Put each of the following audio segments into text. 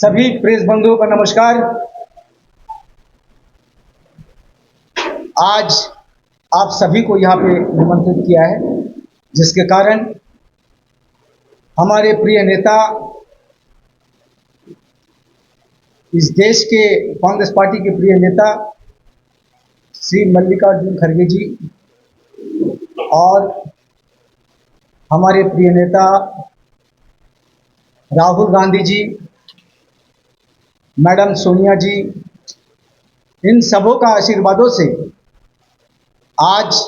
सभी प्रेस बंधुओं का नमस्कार। आज आप सभी को यहाँ पे निमंत्रित किया है, जिसके कारण हमारे प्रिय नेता, इस देश के कांग्रेस पार्टी के प्रिय नेता श्री मल्लिकार्जुन खड़गे जी और हमारे प्रिय नेता राहुल गांधी जी, मैडम सोनिया जी, इन सबों का आशीर्वादों से आज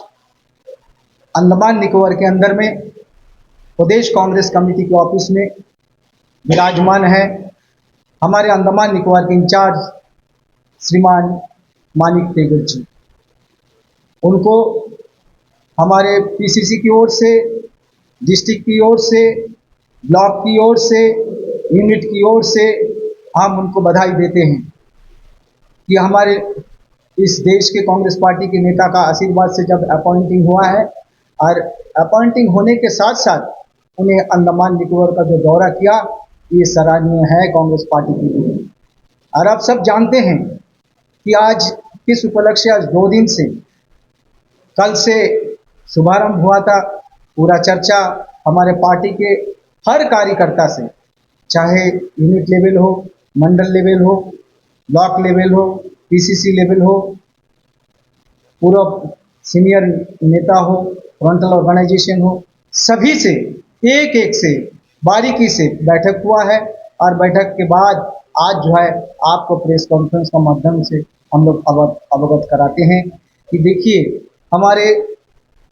अंडमान निकोबार के अंदर में प्रदेश कांग्रेस कमेटी के ऑफिस में विराजमान है हमारे अंडमान निकोबार के इंचार्ज श्रीमान मानिक तेगल जी। उनको हमारे पीसीसी की ओर से, डिस्ट्रिक्ट की ओर से, ब्लॉक की ओर से, यूनिट की ओर से हम उनको बधाई देते हैं कि हमारे इस देश के कांग्रेस पार्टी के नेता का आशीर्वाद से जब अपॉइंटिंग हुआ है और अपॉइंटिंग होने के साथ साथ उन्हें अंडमान निकोबार का जो दौरा किया, ये सराहनीय है कांग्रेस पार्टी के लिए। और आप सब जानते हैं कि आज किस उपलक्ष्य, आज 2 दिन से, कल से शुभारंभ हुआ था। पूरा चर्चा हमारे पार्टी के हर कार्यकर्ता से, चाहे यूनिट लेवल हो, मंडल लेवल हो, ब्लॉक लेवल हो, पीसीसी लेवल हो, पूरा सीनियर नेता हो, फ्रंटल ऑर्गेनाइजेशन हो, सभी से एक एक से बारीकी से बैठक हुआ है। और बैठक के बाद आज जो है आपको प्रेस कॉन्फ्रेंस का माध्यम से हम लोग अवगत कराते हैं कि देखिए, हमारे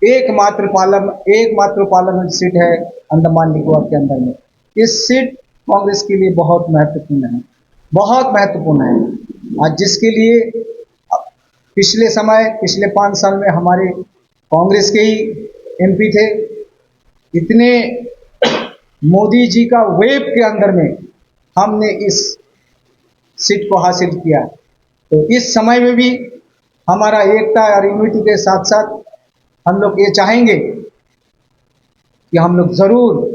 एकमात्र पार्लियामेंट सीट है अंडमान निकोबार के अंदर में। इस सीट कांग्रेस के लिए बहुत महत्वपूर्ण है, बहुत महत्वपूर्ण है। आज जिसके लिए पिछले 5 साल में हमारे कांग्रेस के ही एमपी थे, इतने मोदी जी का वेव के अंदर में हमने इस सीट को हासिल किया। तो इस समय में भी हमारा एकता और यूनिटी के साथ साथ हम लोग ये चाहेंगे कि हम लोग जरूर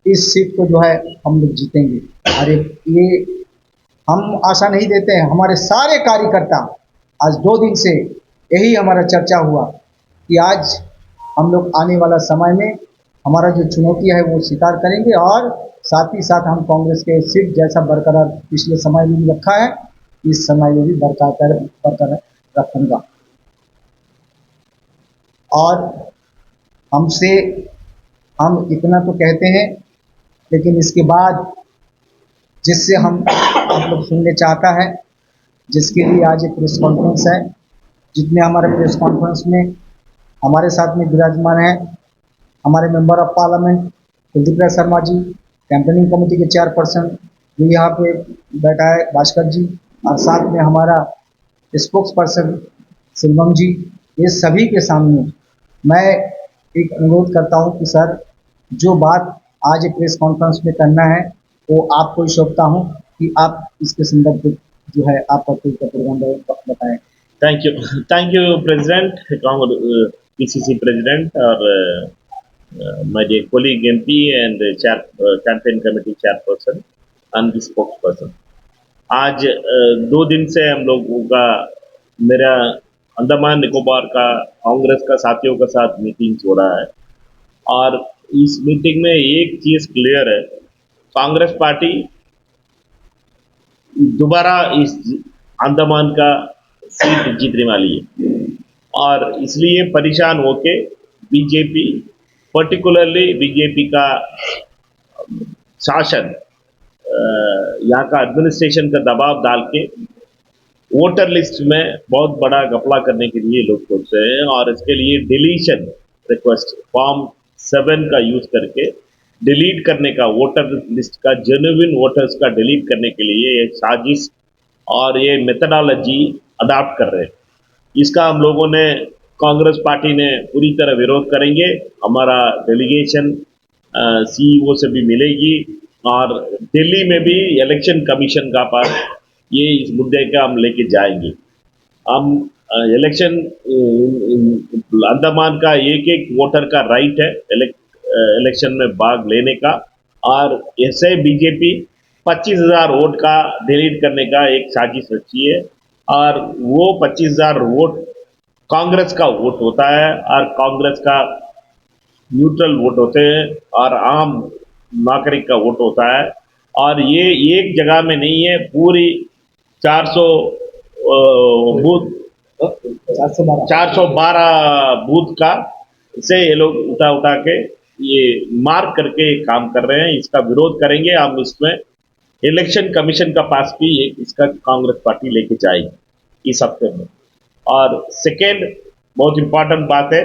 इस सीट को जो है हम लोग जीतेंगे। और ये हम आशा नहीं देते हैं। हमारे सारे कार्यकर्ता, आज 2 दिन से यही हमारा चर्चा हुआ कि आज हम लोग आने वाला समय में हमारा जो चुनौती है वो स्वीकार करेंगे और साथ ही साथ हम कांग्रेस के सीट जैसा बरकरार पिछले समय में भी रखा है, इस समय में भी बरकरार रखूंगा। और हम इतना तो कहते हैं, लेकिन इसके बाद जिससे हम आप लोग सुनने चाहता है, जिसके लिए आज एक प्रेस कॉन्फ्रेंस है, जितने हमारे प्रेस कॉन्फ्रेंस में हमारे साथ में विराजमान है हमारे member of parliament Kuldeep Rai Sharma ji, campaigning committee के चेयरपर्सन जो यहाँ पे बैठा है भास्कर जी, और साथ में हमारा स्पोक्स पर्सन सिल्वम जी। ये सभी के सामने मैं एक अनुरोध करता हूँ कि सर, जो बात आज एक प्रेस कॉन्फ्रेंस में करना है वो आपको ही सौंपता हूँ कि आप इसके संदर्भ में जो है आपका कोई प्रोग्राम बताएं। Thank you, President, PCC President, और my dear colleague MP and campaign committee chairperson and the spokesperson. आज 2 दिन से हम लोगों का मेरा अंडमान निकोबार का कांग्रेस का साथियों के साथ मीटिंग हो रहा है, और इस मीटिंग में एक चीज क्लियर है, कांग्रेस पार्टी दोबारा इस अंडमान का सीट जीतने वाली है। और इसलिए परेशान होके बीजेपी, पर्टिकुलरली बीजेपी का शासन, यहाँ का एडमिनिस्ट्रेशन का दबाव डाल के वोटर लिस्ट में बहुत बड़ा घपला करने के लिए लोग सोच रहे हैं, और इसके लिए डिलीशन रिक्वेस्ट फॉर्म 7 का यूज करके डिलीट करने का, वोटर लिस्ट का जेन्युइन वोटर्स का डिलीट करने के लिए ये साजिश और ये मेथडोलॉजी अडॉप्ट कर रहे हैं। इसका हम लोगों ने, कांग्रेस पार्टी ने पूरी तरह विरोध करेंगे। हमारा डेलीगेशन सीईओ से भी मिलेगी, और दिल्ली में भी इलेक्शन कमीशन का पास ये इस मुद्दे का हम लेके जाएंगे। हम इलेक्शन अंडमान का एक एक वोटर का राइट है इलेक्शन में भाग लेने का, और ऐसे बीजेपी 25,000 वोट का डिलीट करने का एक साजिश रची है और वो 25,000 वोट कांग्रेस का वोट होता है और कांग्रेस का न्यूट्रल वोट होते हैं और आम नागरिक का वोट होता है और ये एक जगह में नहीं है, पूरी 400 बूथ 412 बूथ का से ये लोग उठा उठा के ये मार्क करके काम कर रहे हैं। इसका विरोध करेंगे हम। इसमें इलेक्शन कमीशन का पास भी एक इसका कांग्रेस पार्टी लेके जाएगी इस हफ्ते में। और सेकेंड बहुत इंपॉर्टेंट बात है,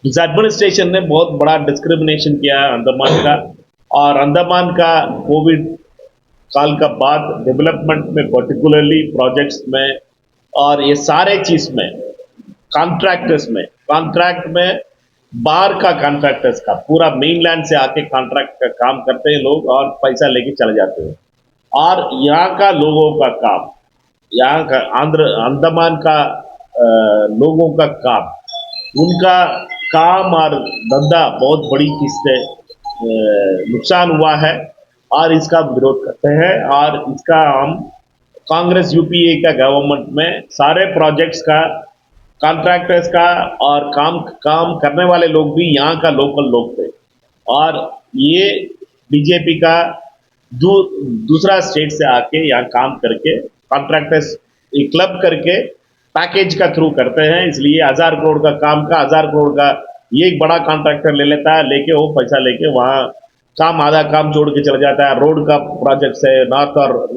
इस एडमिनिस्ट्रेशन ने बहुत बड़ा डिस्क्रिमिनेशन किया है अंडमान का और अंडमान का कोविड काल का बाद डेवलपमेंट में पर्टिकुलरली प्रोजेक्ट्स में और ये सारे चीज में कॉन्ट्रैक्ट में बाहर का कॉन्ट्रैक्टर्स का पूरा मेनलैंड से आके कॉन्ट्रैक्ट का काम करते हैं लोग और पैसा लेके चले जाते हैं और यहाँ का लोगों का काम, यहाँ का अंडमान का लोगों का काम, उनका काम और धंधा बहुत बड़ी चीज से नुकसान हुआ है और इसका विरोध करते हैं और इसका हम कांग्रेस यूपीए का गवर्नमेंट में सारे प्रोजेक्ट्स का कॉन्ट्रैक्टर्स का और काम करने वाले लोग भी यहाँ का लोकल लोग थे और ये बीजेपी का दूसरा स्टेट से आके यहाँ काम करके कॉन्ट्रैक्टर्स एक क्लब करके पैकेज का थ्रू करते हैं। इसलिए 1,000 करोड़ का काम का 1,000 करोड़ का ये एक बड़ा कॉन्ट्रैक्टर ले लेता है, लेके वो पैसा लेके वहाँ काम आधा काम छोड़ के चला जाता है। रोड का प्रोजेक्ट्स है, नॉर्थ और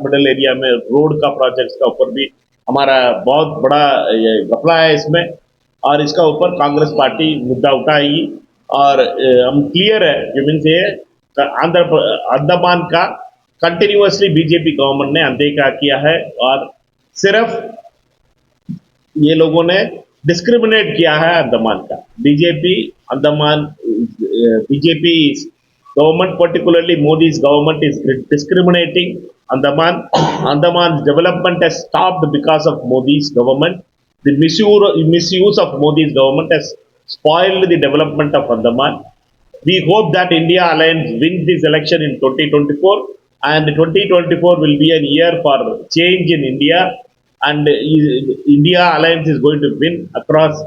मिडल एरिया में रोड का प्रोजेक्ट्स का ऊपर भी हमारा बहुत बड़ा घपला है इसमें और इसका ऊपर कांग्रेस पार्टी मुद्दा उठाएगी और हम क्लियर है जो मीन्स ये अंडमान का कंटिन्यूअसली बीजेपी गवर्नमेंट ने अनदेखा किया है और सिर्फ ये लोगों ने डिस्क्रिमिनेट किया है अंडमान का। BJP government, particularly Modi's government, is discriminating Andaman. Andaman's development has stopped because of Modi's government. The misuse of Modi's government has spoiled the development of Andaman. We hope that India Alliance wins this election in 2024 and 2024 will be a year for change in India and India Alliance is going to win across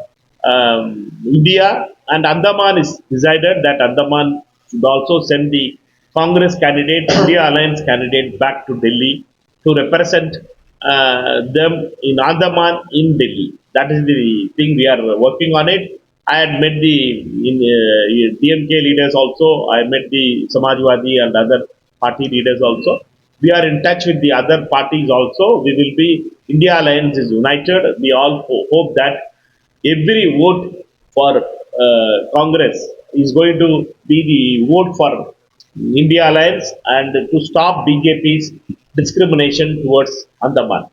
India and Andaman is decided that Andaman should also send the Congress candidate, India Alliance candidate back to Delhi to represent them in Andaman in Delhi. That is the thing we are working on it. I had met the DMK leaders also. I met the Samajwadi and other party leaders also. We are in touch with the other parties also. We will be, India Alliance is united. We all hope that every vote for Congress is going to be the vote for India Alliance and to stop BJP's discrimination towards Andaman.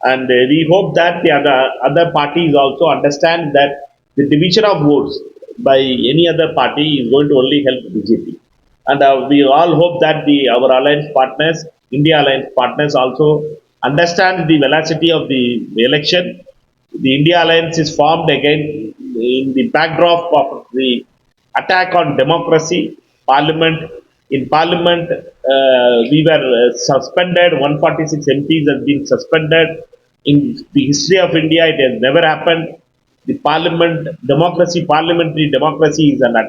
And we hope that the other parties also understand that the division of votes by any other party is going to only help BJP. And we all hope that our alliance partners, India Alliance partners also understand the velocity of the election. The India Alliance is formed again in the backdrop of the attack on democracy, Parliament. In Parliament, we were suspended, 146 MPs have been suspended. In the history of India, it has never happened. The parliamentary democracy is under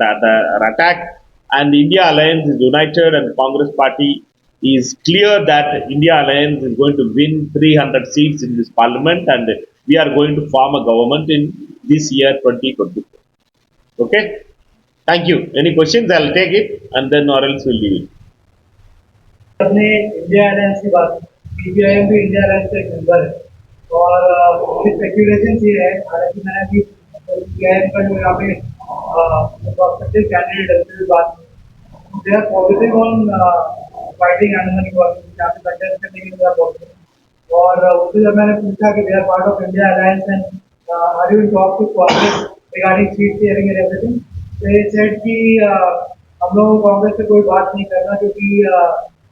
attack and India Alliance is united and Congress party is clear that India Alliance is going to win 300 seats in this parliament and we are going to form a government in this year 2024. Okay? Thank you. Any questions? I'll take it and then or else we'll leave it. अपने India alliance की बात, CPIM भी India alliance का एक member है और speculation ये है, हालांकि मैंने अभी सीपीआईएम का जो यहाँ पे प्रोस्पेक्टिव कैंडिडेट है उससे भी बात की, they are positive on fighting Andaman government, यहाँ पे कंटेस्ट करने की थोड़ा पॉजिटिव और उससे जब मैंने पूछा कि they are part of India alliance and are you in talk to Congress regarding seat sharing and everything, they said कि हम लोगों को कांग्रेस से कोई बात नहीं करना क्योंकि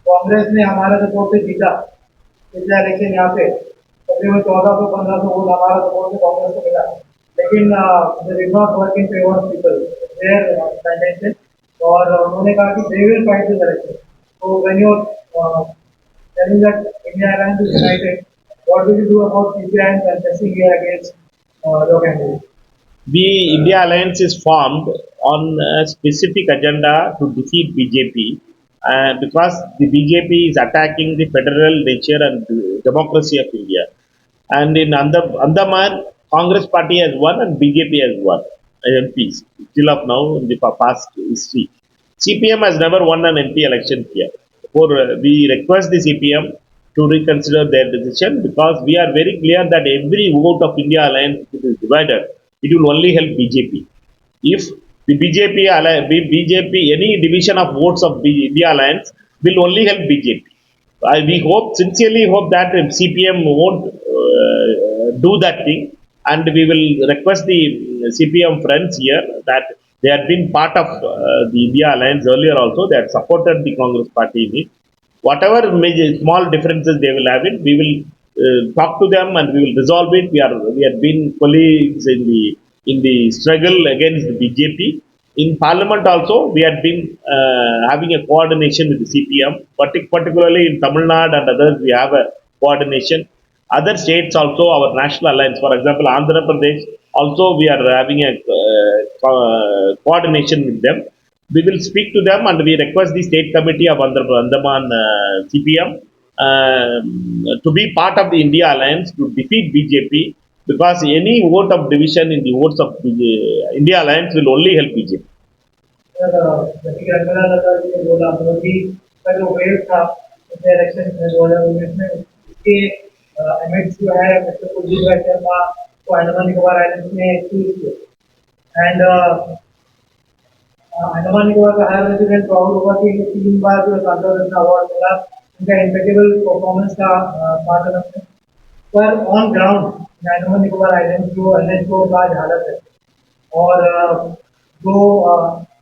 कांग्रेस ने हमारा सपोर्ट से जीता पिछला इलेक्शन यहाँ पे तकरीबन 1400-1500 वोट हमारा सपोर्ट से कांग्रेस को मिला, लेकिन they did not work in favour of people there candidate और उन्होंने कहा कि they will fight this election So when you're telling that India Alliance is united, what will you do about CPI contesting here against your candidate? The India Alliance is formed on a specific agenda to defeat BJP because the BJP is attacking the federal nature and democracy of India. And in Andaman, Congress party has won and BJP has won MPs till of now in the past history. CPM has never won an MP election here. For we request the CPM to reconsider their decision because we are very clear that every vote of India Alliance is divided. It will only help BJP. If the BJP, any division of votes of India Alliance will only help BJP. We hope, sincerely hope that CPM won't do that thing, and we will request the CPM friends here that they had been part of the India Alliance earlier also. They had supported the Congress party in it. Whatever major, small differences they will have it, we will talk to them and we will resolve it. We have been colleagues in the struggle against the BJP. In Parliament also, we had been having a coordination with the CPM, particularly in Tamil Nadu and others, we have a coordination. Other states also, our national alliance, for example, Andhra Pradesh, also we are having a coordination with them. We will speak to them and we request the state committee of Andaman CPM to be part of the India alliance to defeat BJP because any vote of division in the votes of India alliance will only help BJP. Sir जैसे कि रंगला लता जी ने बोला मोदी का जो wave था election 2019 में उसके MH जो है मिस्टर कुलदीप राय शर्मा को अंडमान निकोबार आइलैंड में चूज किया एंड अंडमान निकोबार का हायर रेजिडेंट प्राउड हुआ कि इन्हें 3 बार जो सांसद रत्न अवार्ड मिला उनका इम्पेकेबल परफॉर्मेंस था पार्लियामेंट में पर on ground Andaman Nicobar island जो एनएचओ का आज हालत है और जो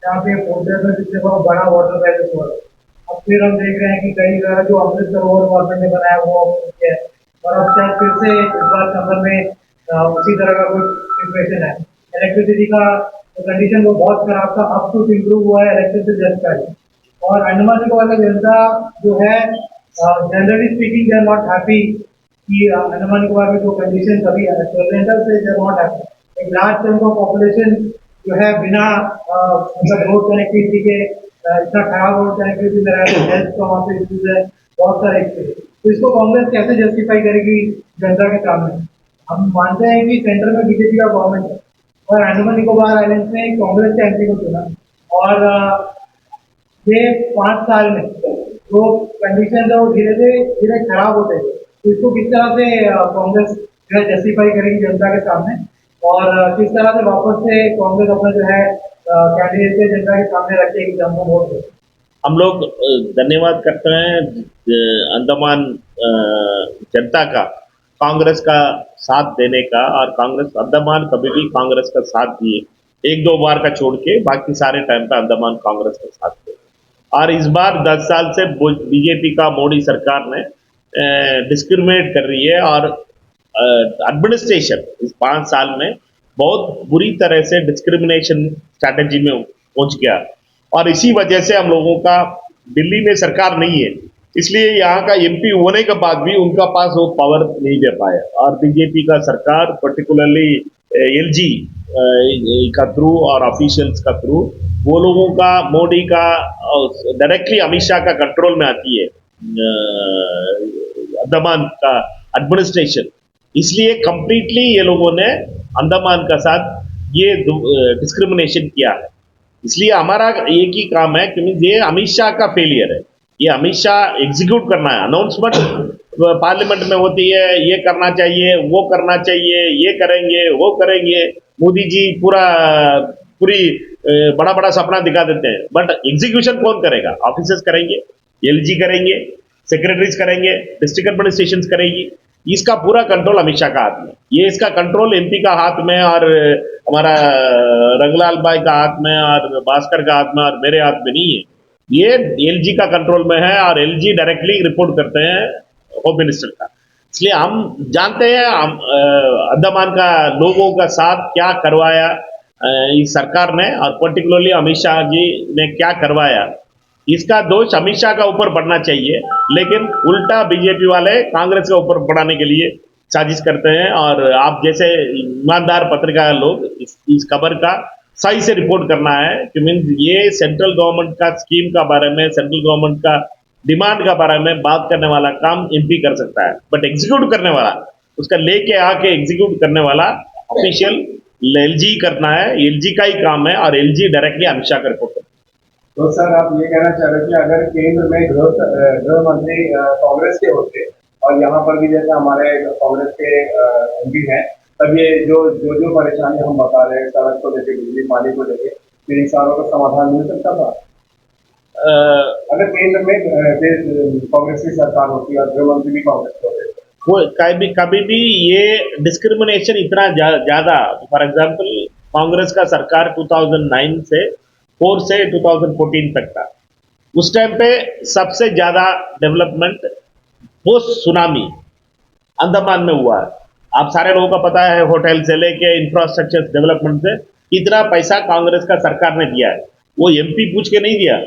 यहाँ पे पोर्टल में जिससे बहुत बड़ा वाटर बैलेंस हुआ अब फिर हम देख रहे हैं कि कई जगह जो अमृत सरोवर गवर्नमेंट ने बनाया हुआ है और अब शायद फिर से इस बार समर में उसी तरह का कुछ सिचुएशन है इलेक्ट्रिसिटी का कंडीशन वो बहुत खराब था अब कुछ इम्प्रूव हुआ है इलेक्ट्रिसिटी जनता और अंडमान निकोबार का जनता जो है generally speaking they are not happy कि अंडमान निकोबार में जो कंडीशन कभी रेजिडेंटल से दे आर नॉट हैप्पी एक लार्ज चंक ऑफ पॉपुलेशन जो है बिना मतलब रोड कनेक्टिविटी के इतना खराब रोड कनेक्टिविटी में रहा है हेल्थ का वहाँ पे इश्यूज है बहुत सारे इश्यूज तो इसको कांग्रेस कैसे जस्टिफाई करेगी जनता के सामने हम मानते हैं कि सेंटर में बीजेपी का गवर्नमेंट है और अंडमान निकोबार आइलैंड में कांग्रेस के एमपी को चुना और ये 5 साल में जो कंडीशन है वो धीरे धीरे खराब होते हैं तो इसको किस तरह से कांग्रेस जो है जस्टिफाई करेगी जनता के सामने और किस तरह से वापस से कांग्रेस अपना जो है कैंडिडेट से जनता के सामने रखेगी जब वो वोट दे हम लोग धन्यवाद करते हैं अंडमान जनता का कांग्रेस का साथ देने का और कांग्रेस अंडमान कभी भी कांग्रेस का साथ दिए 1-2 बार का छोड़ के बाकी सारे टाइम पे अंडमान कांग्रेस का साथ दिए और इस बार 10 साल से बीजेपी का मोदी सरकार ने डिस्क्रिमिनेट कर रही है और एडमिनिस्ट्रेशन इस 5 साल में बहुत बुरी तरह से डिस्क्रिमिनेशन स्ट्रैटेजी में पहुंच गया और इसी वजह से हम लोगों का दिल्ली में सरकार नहीं है इसलिए यहाँ का एमपी होने के बाद भी उनका पास वो पावर नहीं दे पाया और बीजेपी का सरकार पर्टिकुलरली एलजी का थ्रू और ऑफिशियल्स का थ्रू वो लोगों का मोदी का डायरेक्टली अमित शाह का कंट्रोल में आती है अंडमान का एडमिनिस्ट्रेशन इसलिए कंप्लीटली ये लोगों ने अंडमान का साथ ये डिस्क्रिमिनेशन किया है इसलिए हमारा एक ही काम है क्योंकि ये अमित शाह का फेलियर है ये अमित शाह एग्जीक्यूट करना है अनाउंसमेंट पार्लियामेंट में होती है ये करना चाहिए वो करना चाहिए ये करेंगे वो करेंगे मोदी जी पूरी बड़ा बड़ा सपना दिखा देते हैं बट एग्जीक्यूशन कौन करेगा ऑफिसर्स करेंगे एलजी करेंगे सेक्रेटरीज करेंगे डिस्ट्रिक्ट एडमिनिस्ट्रेशन करेगी इसका पूरा कंट्रोल अमित शाह का हाथ में ये इसका कंट्रोल एमपी का हाथ में और हमारा रंगलाल भाई का हाथ में और भास्कर का हाथ में और मेरे हाथ में नहीं है ये एलजी का कंट्रोल में है और एलजी डायरेक्टली रिपोर्ट करते हैं होम मिनिस्टर का इसलिए हम जानते हैं अंडमान का लोगों का साथ क्या करवाया इस सरकार ने और पर्टिकुलरली अमित शाह जी ने क्या करवाया इसका दोष अमित शाह का ऊपर पड़ना चाहिए, लेकिन उल्टा बीजेपी वाले कांग्रेस के ऊपर पड़ाने के लिए साजिश करते हैं। और आप जैसे ईमानदार पत्रकार लोग इस खबर का सही से रिपोर्ट करना है कि मीन ये सेंट्रल गवर्नमेंट का स्कीम का बारे में, सेंट्रल गवर्नमेंट का डिमांड का बारे में बात करने वाला काम एमपी कर सकता है, बट एग्जीक्यूट करने वाला, उसका लेके आके एग्जीक्यूट करने वाला ऑफिशियल एलजी करना है, एलजी का ही काम है, और एलजी डायरेक्टली अमित शाह का रिपोर्ट करता है। तो सर आप ये कहना चाह रहे हैं कि अगर केंद्र में गृह मंत्री कांग्रेस के होते और यहाँ पर भी जैसे हमारे कांग्रेस के एमपी हैं, तब ये जो परेशानी हम बता रहे हैं सड़क को लेके, बिजली पानी को लेके, फिर इन सारों का समाधान मिल सकता था अगर केंद्र में कांग्रेस की सरकार होती और गृह मंत्री भी कांग्रेस के होते। वो कभी भी ये डिस्क्रिमिनेशन इतना ज्यादा, फॉर एग्जांपल कांग्रेस का सरकार 2009 से 4 से 2014 तक था, उस टाइम पे सबसे ज्यादा डेवलपमेंट पोस्ट सुनामी अंडमान में हुआ है। आप सारे लोगों का पता है, होटल से लेके इंफ्रास्ट्रक्चर डेवलपमेंट से कितना पैसा कांग्रेस का सरकार ने दिया है, वो एमपी पूछ के नहीं दिया,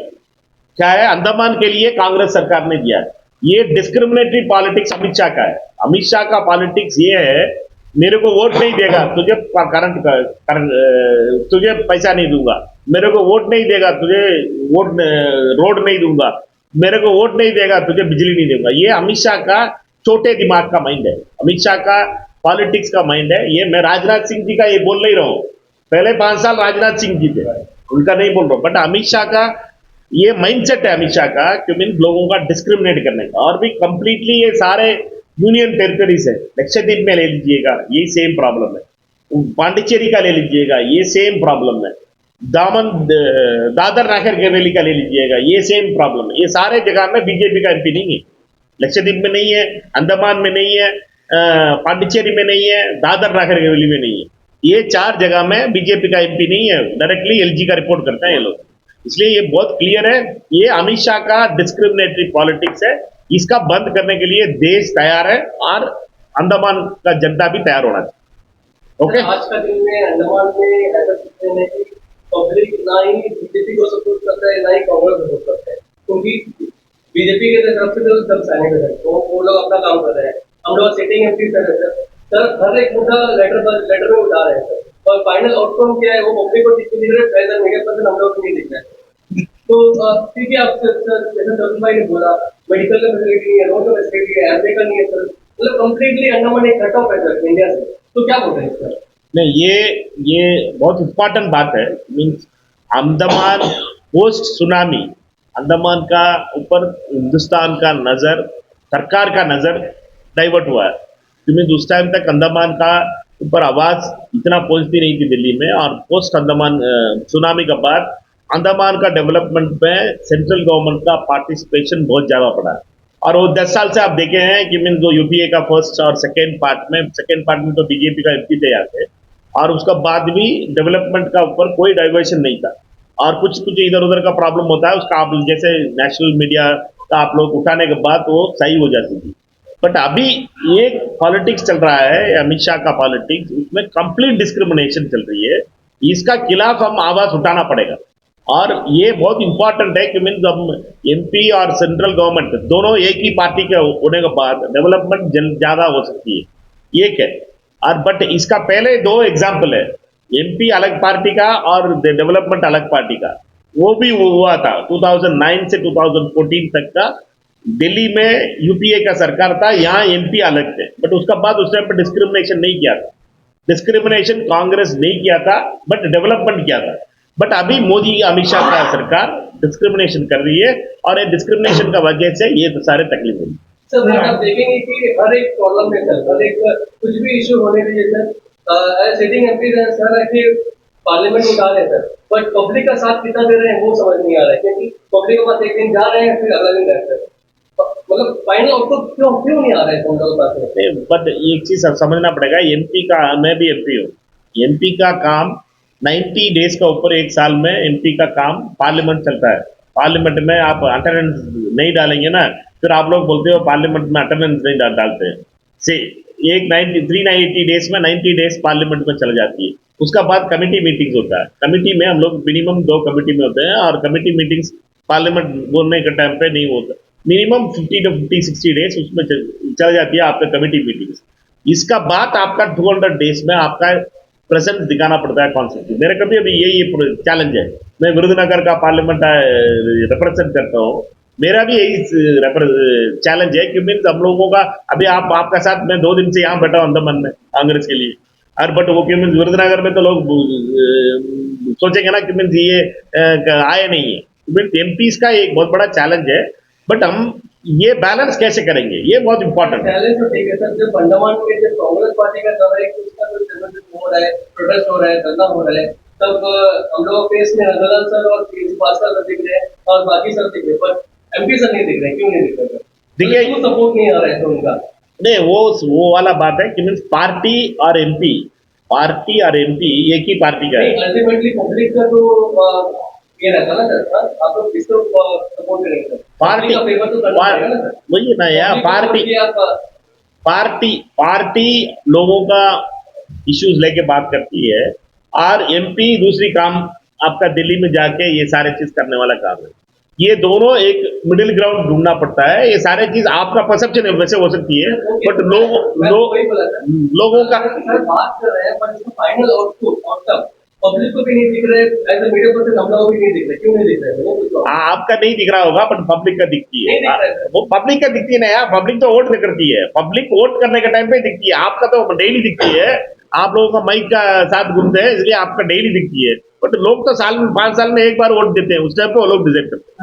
क्या है अंडमान के लिए कांग्रेस सरकार ने दिया है। ये डिस्क्रिमिनेटरी पॉलिटिक्स अमित शाह का है। अमित शाह का पॉलिटिक्स ये है, मेरे को वोट नहीं देगा तुझे तुझे पैसा नहीं दूंगा, मेरे को वोट नहीं देगा तुझे रोड नहीं दूंगा, मेरे को वोट नहीं देगा तुझे बिजली नहीं दूंगा। ये अमित शाह का छोटे दिमाग का माइंड है, अमित शाह का पॉलिटिक्स का माइंड है। ये मैं राजनाथ सिंह जी का ये बोल नहीं रहा हूँ, पहले 5 साल राजनाथ सिंह जी थे, उनका नहीं बोल रहा हूँ, बट अमित शाह का ये माइंडसेट है अमित शाह का कि मीन लोगों का डिस्क्रिमिनेट करने का। और भी कंप्लीटली ये सारे यूनियन टेरिटरीज है, लक्षद्वीप में ले लीजिएगा ये सेम प्रॉब्लम है, पांडिचेरी का ले लीजिएगा ये सेम प्रॉब्लम है, दादर नागर हवेली का ले लीजिएगा ये सेम प्रॉब्लम है। ये सारे जगह में बीजेपी का एमपी नहीं है, लक्षद्वीप में नहीं है, अंडमान में नहीं है, पांडिचेरी में नहीं है, दादर नागर हवेली में नहीं है। ये 4 जगह में बीजेपी का एमपी नहीं है, डायरेक्टली एलजी का रिपोर्ट करते हैं ये लोग। इसलिए ये बहुत क्लियर है, ये अमित शाह का डिस्क्रिमिनेटरी पॉलिटिक्स है, इसका बंद करने के लिए देश तैयार है और अंडमान का जनता भी तैयार होना चाहिए। ओके, आज का दिन में अंडमान में ऐसा सिस्टम है कि पब्लिक ना ही बीजेपी को सपोर्ट करता है ना ही कांग्रेस को सपोर्ट करता है, क्योंकि बीजेपी के तरफ से तो सब साइनिक है, तो वो लोग अपना काम कर रहे हैं, हम लोग सेटिंग एमपी कर रहे हैं सर, हर एक मुद्दा लेटर में उठा रहे हैं सर, और फाइनल आउटकम क्या है वो पब्लिक को दिख नहीं रहा है, मीडिया पर्सन हम लोग को नहीं दिख रहा है। तो ठीक है, आप जैसे चंद्र भाई ने बोला मेडिकल का फैसिलिटी नहीं है, रोड का फैसिलिटी है, एयरवे का नहीं है सर, मतलब कंप्लीटली अंडमान एक कट ऑफ है सर इंडिया से, तो क्या बोल रहे हैं सर? नहीं, ये बहुत इंपॉर्टेंट बात है। Means Andaman post tsunami, Andaman का ऊपर हिंदुस्तान का नजर, सरकार का नजर डाइवर्ट हुआ है, क्योंकि उस टाइम तक अंडमान का ऊपर आवाज इतना पहुंचती नहीं थी दिल्ली में, और पोस्ट अंडमान सुनामी के बाद अंडमान का डेवलपमेंट में सेंट्रल गवर्नमेंट का पार्टिसिपेशन बहुत ज्यादा पड़ा है। और वो 10 साल से आप देखे हैं कि मीन जो यूपीए का फर्स्ट और सेकेंड पार्ट में तो बीजेपी का एमपी थे यहाँ से, और उसका बाद भी डेवलपमेंट का ऊपर कोई डाइवर्शन नहीं था, और कुछ इधर उधर का प्रॉब्लम होता है उसका आप जैसे नेशनल मीडिया का आप लोग उठाने के बाद वो सही हो जाती थी। बट अभी ये पॉलिटिक्स चल रहा है अमित शाह का पॉलिटिक्स, उसमें कंप्लीट डिस्क्रिमिनेशन चल रही है, इसका खिलाफ हम आवाज उठाना पड़ेगा। और ये बहुत इंपॉर्टेंट है कि मीन हम एमपी और सेंट्रल गवर्नमेंट दोनों एक ही पार्टी के होने के बाद डेवलपमेंट ज्यादा हो सकती है, एक है। और बट इसका पहले 2 एग्जाम्पल है, एमपी अलग पार्टी का और डेवलपमेंट अलग पार्टी का, वो भी हुआ था 2009 से 2014 तक का। दिल्ली में यूपीए का सरकार था, यहाँ एमपी अलग थे, बट उसका बाद उस टाइम पर डिस्क्रिमिनेशन नहीं किया था, डिस्क्रिमिनेशन कांग्रेस नहीं किया था बट डेवलपमेंट किया था। बट अभी मोदी अमित शाह का सरकार डिस्क्रिमिनेशन कर रही है, और ये डिस्क्रिमिनेशन का वजह से ये तो सारे तकलीफ होगी। सर आप देखेंगे कि हर एक प्रॉब्लम में सर, हर एक कुछ भी इशू होने के लिए सर सिटिंग एमपी सर कि पार्लियामेंट में उठा रहे हैं सर, बट पब्लिक का साथ कितना दे रहे हैं वो समझ नहीं आ रहा है, क्योंकि पब्लिक के पास एक दिन जा रहे हैं फिर अगला दिन रहते हैं, मतलब फाइनल आउटपुट क्यों नहीं आ रहा है हम लोगों के पास? बट एक चीज समझना पड़ेगा, एमपी का, मैं भी एमपी हूँ, एमपी का काम 90 डेज का ऊपर 1 साल में एमपी का काम पार्लियामेंट चलता है। पार्लियामेंट में आप अटेंडेंस नहीं डालेंगे ना, फिर आप लोग बोलते हो पार्लियामेंट में अटेंडेंस नहीं डालते हैं। से एक 390 डेज में 90 डेज पार्लियामेंट में चल जाती है, उसका बाद कमेटी मीटिंग्स होता है। कमेटी में हम लोग मिनिमम 2 कमेटी में होते हैं, और कमेटी मीटिंग्स पार्लियामेंट बोलने के टाइम पे नहीं होता, मिनिमम 50 to 60 डेज उसमें चल जाती है आपका कमेटी मीटिंग्स। इसका बाद आपका 200 डेज में आपका प्रेजेंस दिखाना पड़ता है कॉन्स्टिट्यूशन। मेरे कभी अभी यही चैलेंज है, मैं विरुद्धनगर का पार्लियामेंट रिप्रेजेंट करता हूँ, मेरा भी यही चैलेंज है कि मीन्स हम लोगों का अभी आपका साथ मैं 2 दिन से यहाँ बैठा हूँ अंदमान में कांग्रेस के लिए, और बट वो कि मीन्स विरुद्धनगर में तो लोग सोचेंगे ना कि मीन्स ये आए नहीं है, मीन्स एमपीज का एक बहुत बड़ा चैलेंज है, बट हम ये बैलेंस कैसे करेंगे ये बहुत इंपॉर्टेंट है। चैलेंज तो ठीक है सर, जब अंडमान में जब कांग्रेस पार्टी का दौरा है कि उसका कोई जनरल हो रहा है, प्रोटेस्ट हो रहा है, धरना हो रहा है, तब हम लोग फेस में नंदलाल सर और पासवान सर दिख रहे हैं और बाकी सर दिख रहे हैं, पर एमपी सर नहीं दिख रहे, क्यों नहीं दिख रहे? देखिए क्यों सपोर्ट नहीं आ रहा है तो उनका? नहीं, वो वाला बात है कि मीन्स पार्टी और एमपी एक ही पार्टी का है। अल्टीमेटली पब्लिक का तो ये रहता ना सर, आप लोग किसको सपोर्ट करेंगे सर? पार्टी का फेवर तो करना पड़ेगा ना सर। वही ना यार, पार्टी लोगों का इश्यूज लेके बात करती है, और एमपी दूसरी काम आपका दिल्ली में जाके ये सारे चीज करने वाला काम है। ये दोनों एक मिडिल ग्राउंड ढूंढना पड़ता है। ये सारे चीज आपका परसेप्शन वैसे हो सकती है, बट लोगों का सर बात कर रहे हैं, पर इसका फाइनल आउटकम पब्लिक को भी नहीं दिख रहे, एज ए मीडिया पर्सन हम लोग भी नहीं दिख रहे, क्यों नहीं दिख रहे? वो कुछ आपका नहीं दिख रहा होगा, बट पब्लिक का दिखती नहीं दिख रहा है। है। वो पब्लिक का दिखती है ना यार, पब्लिक तो वोट करती है, पब्लिक वोट करने के टाइम पे दिखती है, आपका तो डेली दिखती है। आप लोगों का माइक का साथ घूमते हैं इसलिए आपका डेली दिखती है, बट लोग तो साल में 5 साल में एक बार वोट देते हैं, उस टाइम पे वो लोग डिसाइड करते हैं।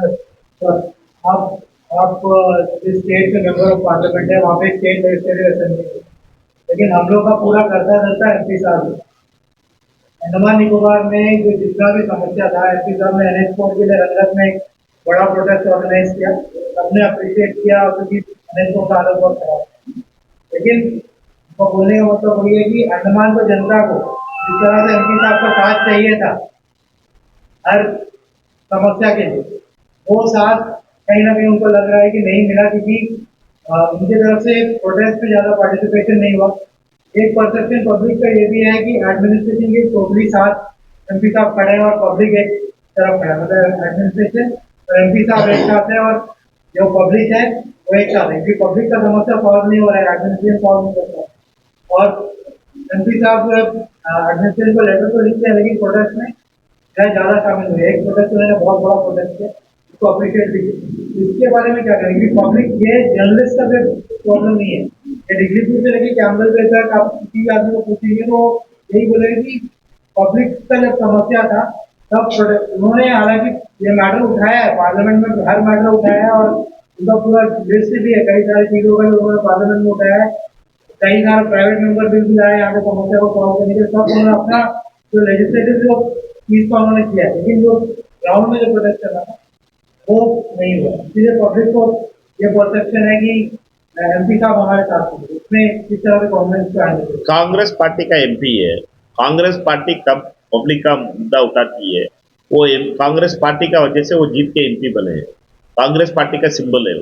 आप जिस स्टेट के मेंबर ऑफ पार्लियामेंट है वहाँ पे स्टेट लेजिस्लेटिव असेंबली है, लेकिन हम लोग का पूरा करता रहता है एमपी साहब। अंडमान निकोबार में जो जितना भी समस्या था, एमपी साहब ने NH4 के लिए रंगत में एक बड़ा प्रोटेस्ट ऑर्गेनाइज किया, सबने अप्रिशिएट किया क्योंकि NH4 का हालत बहुत खराब है। लेकिन वो बोलने का मतलब वही है कि अंडमान को जनता को जिस तरह से एमपी साहब का साथ चाहिए था हर समस्या के लिए, वो साथ कहीं ना कहीं उनको लग रहा है कि नहीं मिला, क्योंकि उनकी तरफ से प्रोटेस्ट में ज़्यादा पार्टिसिपेशन नहीं हुआ। एक परसेप्शन पब्लिक का ये भी है कि एडमिनिस्ट्रेशन के टोटली साथ एमपी साहब खड़े हैं और पब्लिक एक तरफ खड़ा है, मतलब एडमिनिस्ट्रेशन और एमपी साहब एक साथ है और जो पब्लिक है वो एक साथ है, क्योंकि पब्लिक का समस्या सॉल्व नहीं हो रहा है, एडमिनिस्ट्रेशन सॉल्व नहीं करता है। और एमपी साहब एडमिनिस्ट्रेशन को लेटर तो लिखते हैं, लेकिन प्रोटेस्ट में ज़्यादा शामिल हुए। एक प्रोटेस्ट उन्होंने बहुत बड़ा प्रोटेस्ट किया, उसको अप्रिशिएट भी किया। इसके बारे में क्या करेंगे? पब्लिक ये जर्नलिस्ट का प्रॉब्लम नहीं है, एग्जीक्यूटिव से लेके कैमरे पे तक आप किसी भी आदमी को पूछेंगे तो यही बोलेंगे कि पब्लिक का जब समस्या था तब उन्होंने हालांकि ये मैटर उठाया है पार्लियामेंट में, हर मैटर उठाया है और उनका पूरा लिस्ट भी है, कई सारी चीज़ों का उन्होंने पार्लियामेंट में उठाया है, कई सारे प्राइवेट मेंबर बिल भी लाए यहाँ पे समस्या को सॉल्व करने के लिए, सब उन्होंने अपना जो लेजिस्लेटिव जो चीज़ का उन्होंने किया है। लेकिन जो ग्राउंड में जो प्रोटेस्ट चला था वो नहीं हुआ, इसलिए पब्लिक को ये परसेप्शन है कि एमपी साहब हमारे साथ हैं, इसमें किस तरह के कॉन्वेंस पे आने चाहिए। कांग्रेस पार्टी का एमपी है, कांग्रेस पार्टी कब पब्लिक का मुद्दा उठाती है, वो कांग्रेस पार्टी का वजह से वो जीत के एमपी बने हैं। कांग्रेस पार्टी का सिंबल है,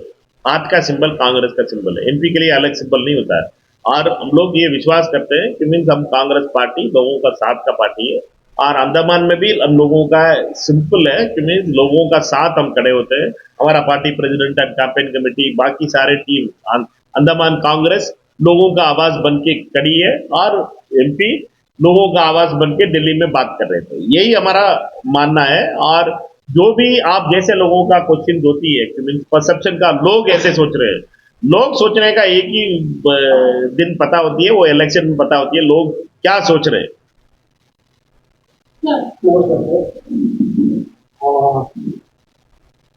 हाथ का सिंबल कांग्रेस का सिंबल है, एमपी के लिए अलग सिंबल नहीं होता है। और हम लोग ये विश्वास करते हैं कि मीन्स हम कांग्रेस पार्टी लोगों का साथ का पार्टी है, और अंडमान में भी हम लोगों का सिंपल है कि मीन्स लोगों का साथ हम खड़े होते हैं। हमारा party president and campaign committee बाकी सारे टीम अंडमान कांग्रेस लोगों का आवाज बन के खड़ी है, और एमपी लोगों का आवाज बन के दिल्ली में बात कर रहे थे, यही हमारा मानना है। और जो भी आप जैसे लोगों का क्वेश्चन होती है कि मीन्स परसेप्शन का, लोग ऐसे सोच रहे हैं, लोग सोचने का एक ही दिन पता होती है, वो इलेक्शन में पता होती है लोग क्या सोच रहे हैं।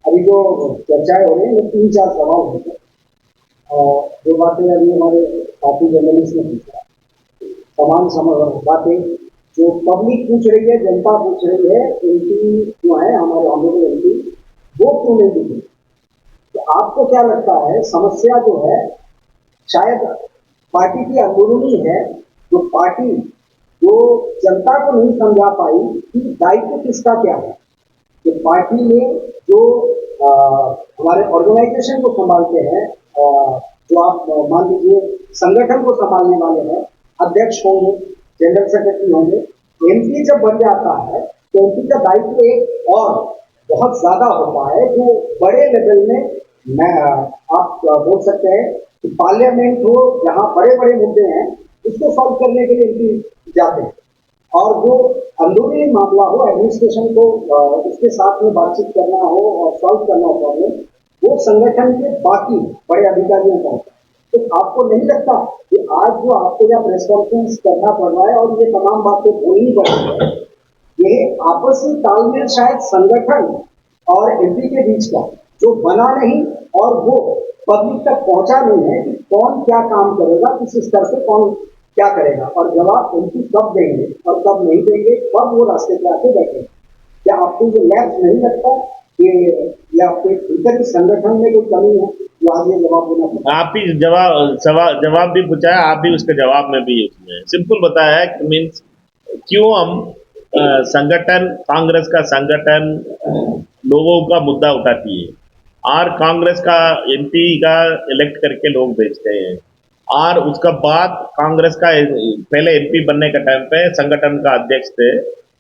अभी जो चर्चाएं हो रही है 3-4 सवाल होते हैं, और जो बातें अभी हमारे साथी जर्नलिस्ट ने पूछा, समान बातें जो पब्लिक पूछ रही है, जनता पूछ रही है, एमपी जो है हमारे ऑनरेबल एमपी वो क्यों नहीं दिख रही? तो आपको क्या लगता है समस्या जो है शायद पार्टी की अंदरूनी है, जो पार्टी जो जनता को नहीं समझा पाई कि दायित्व किसका क्या है, कि पार्टी में जो हमारे ऑर्गेनाइजेशन को संभालते हैं, जो आप मान लीजिए संगठन को संभालने वाले हैं, अध्यक्ष होंगे, जनरल सेक्रेटरी होंगे, एमपी जब बन जाता है तो एमपी का दायित्व एक और बहुत ज्यादा होता है, जो बड़े लेवल में मैं आप बोल सकते हैं कि पार्लियामेंट हो जहां बड़े बड़े मुद्दे हैं उसको सॉल्व करने के लिए एमपी जाते हैं, और जो अंदरूनी मामला हो एडमिनिस्ट्रेशन को उसके साथ में बातचीत करना हो और सॉल्व करना हो प्रॉब्लम, वो संगठन के बाकी बड़े अधिकारियों का होता है। तो आपको नहीं लगता कि आज जो आपको यहाँ प्रेस कॉन्फ्रेंस करना पड़ रहा है और ये तमाम बातें बोलनी पड़ रही है, ये आपसी तालमेल शायद संगठन और एमपी के बीच का जो बना नहीं और वो पब्लिक तक पहुंचा नहीं है कि कौन क्या काम करेगा, किस स्तर से कौन क्या करेगा, और जवाब एमपी कब देंगे और कब नहीं देंगे, कब वो रास्ते पे आके बैठेंगे। क्या आपको ये लैप्स नहीं लगता कि ये आपके भीतर संगठन में कोई कमी है जो आज ये जवाब देना पड़ता है? आप ही जवाब भी पूछा है, आप भी उसके जवाब में भी उसमें सिंपल बताया है कि मीन्स क्यों हम संगठन, कांग्रेस का संगठन लोगों का मुद्दा उठाती है और कांग्रेस का एमपी का इलेक्ट करके लोग भेजते हैं, और उसका बाद कांग्रेस का पहले एमपी बनने का टाइम पे संगठन का अध्यक्ष थे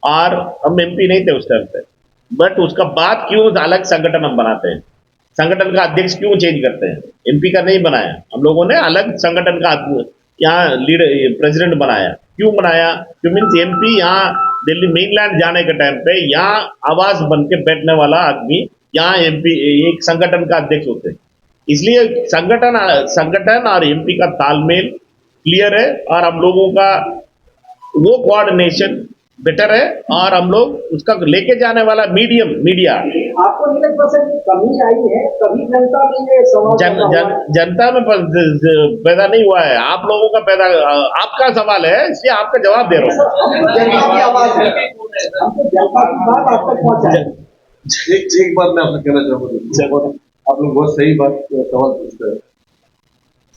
और हम एमपी नहीं थे उस टाइम पे, बट उसका बाद क्यों अलग संगठन हम बनाते हैं, संगठन का अध्यक्ष क्यों चेंज करते हैं, एमपी का नहीं बनाया हम लोगों ने, अलग संगठन का यहाँ लीडर प्रेसिडेंट बनाया, क्यों बनाया, क्यों मीन्स एमपी यहाँ दिल्ली मेनलैंड जाने के टाइम पे यहाँ आवाज बन के बैठने वाला आदमी यहाँ एमपी एक संगठन का अध्यक्ष होते हैं, इसलिए संगठन और एमपी का तालमेल क्लियर है और हम लोगों का वो कोऑर्डिनेशन बेटर है और हम लोग उसका लेके जाने वाला मीडिया आपको नहीं लगता सर कि कमी आई है, कभी जनता में ये सवाल पैदा हुआ है? जनता में पैदा नहीं हुआ है, आप लोगों का पैदा, आपका सवाल है इसलिए आपका जवाब दे रहा हूँ। हम तो जनता की आवाज है, हम तो जनता की बात आप तक पहुंचाए। एक बात मैं आपसे कहना चाहूंगा, आप लोग बहुत सही बात सवाल पूछते हैं।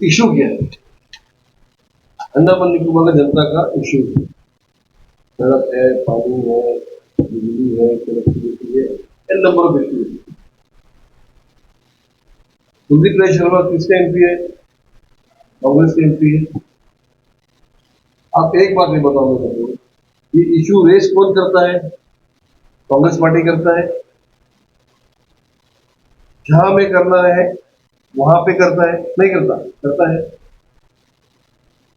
इशू क्या है? अंडमान निकोबार का जनता का इशू है, सड़क है, पानी है, बिजली है, कनेक्टिविटी है, एन नंबर ऑफ इशू है। कुलदीप राय शर्मा किसका एमपी है? कांग्रेस के एमपी है। आप एक बात नहीं बताओगे, ये इशू रेस कौन करता है? कांग्रेस पार्टी करता है। जहां में करना है वहां पे करता है, नहीं करता? करता है।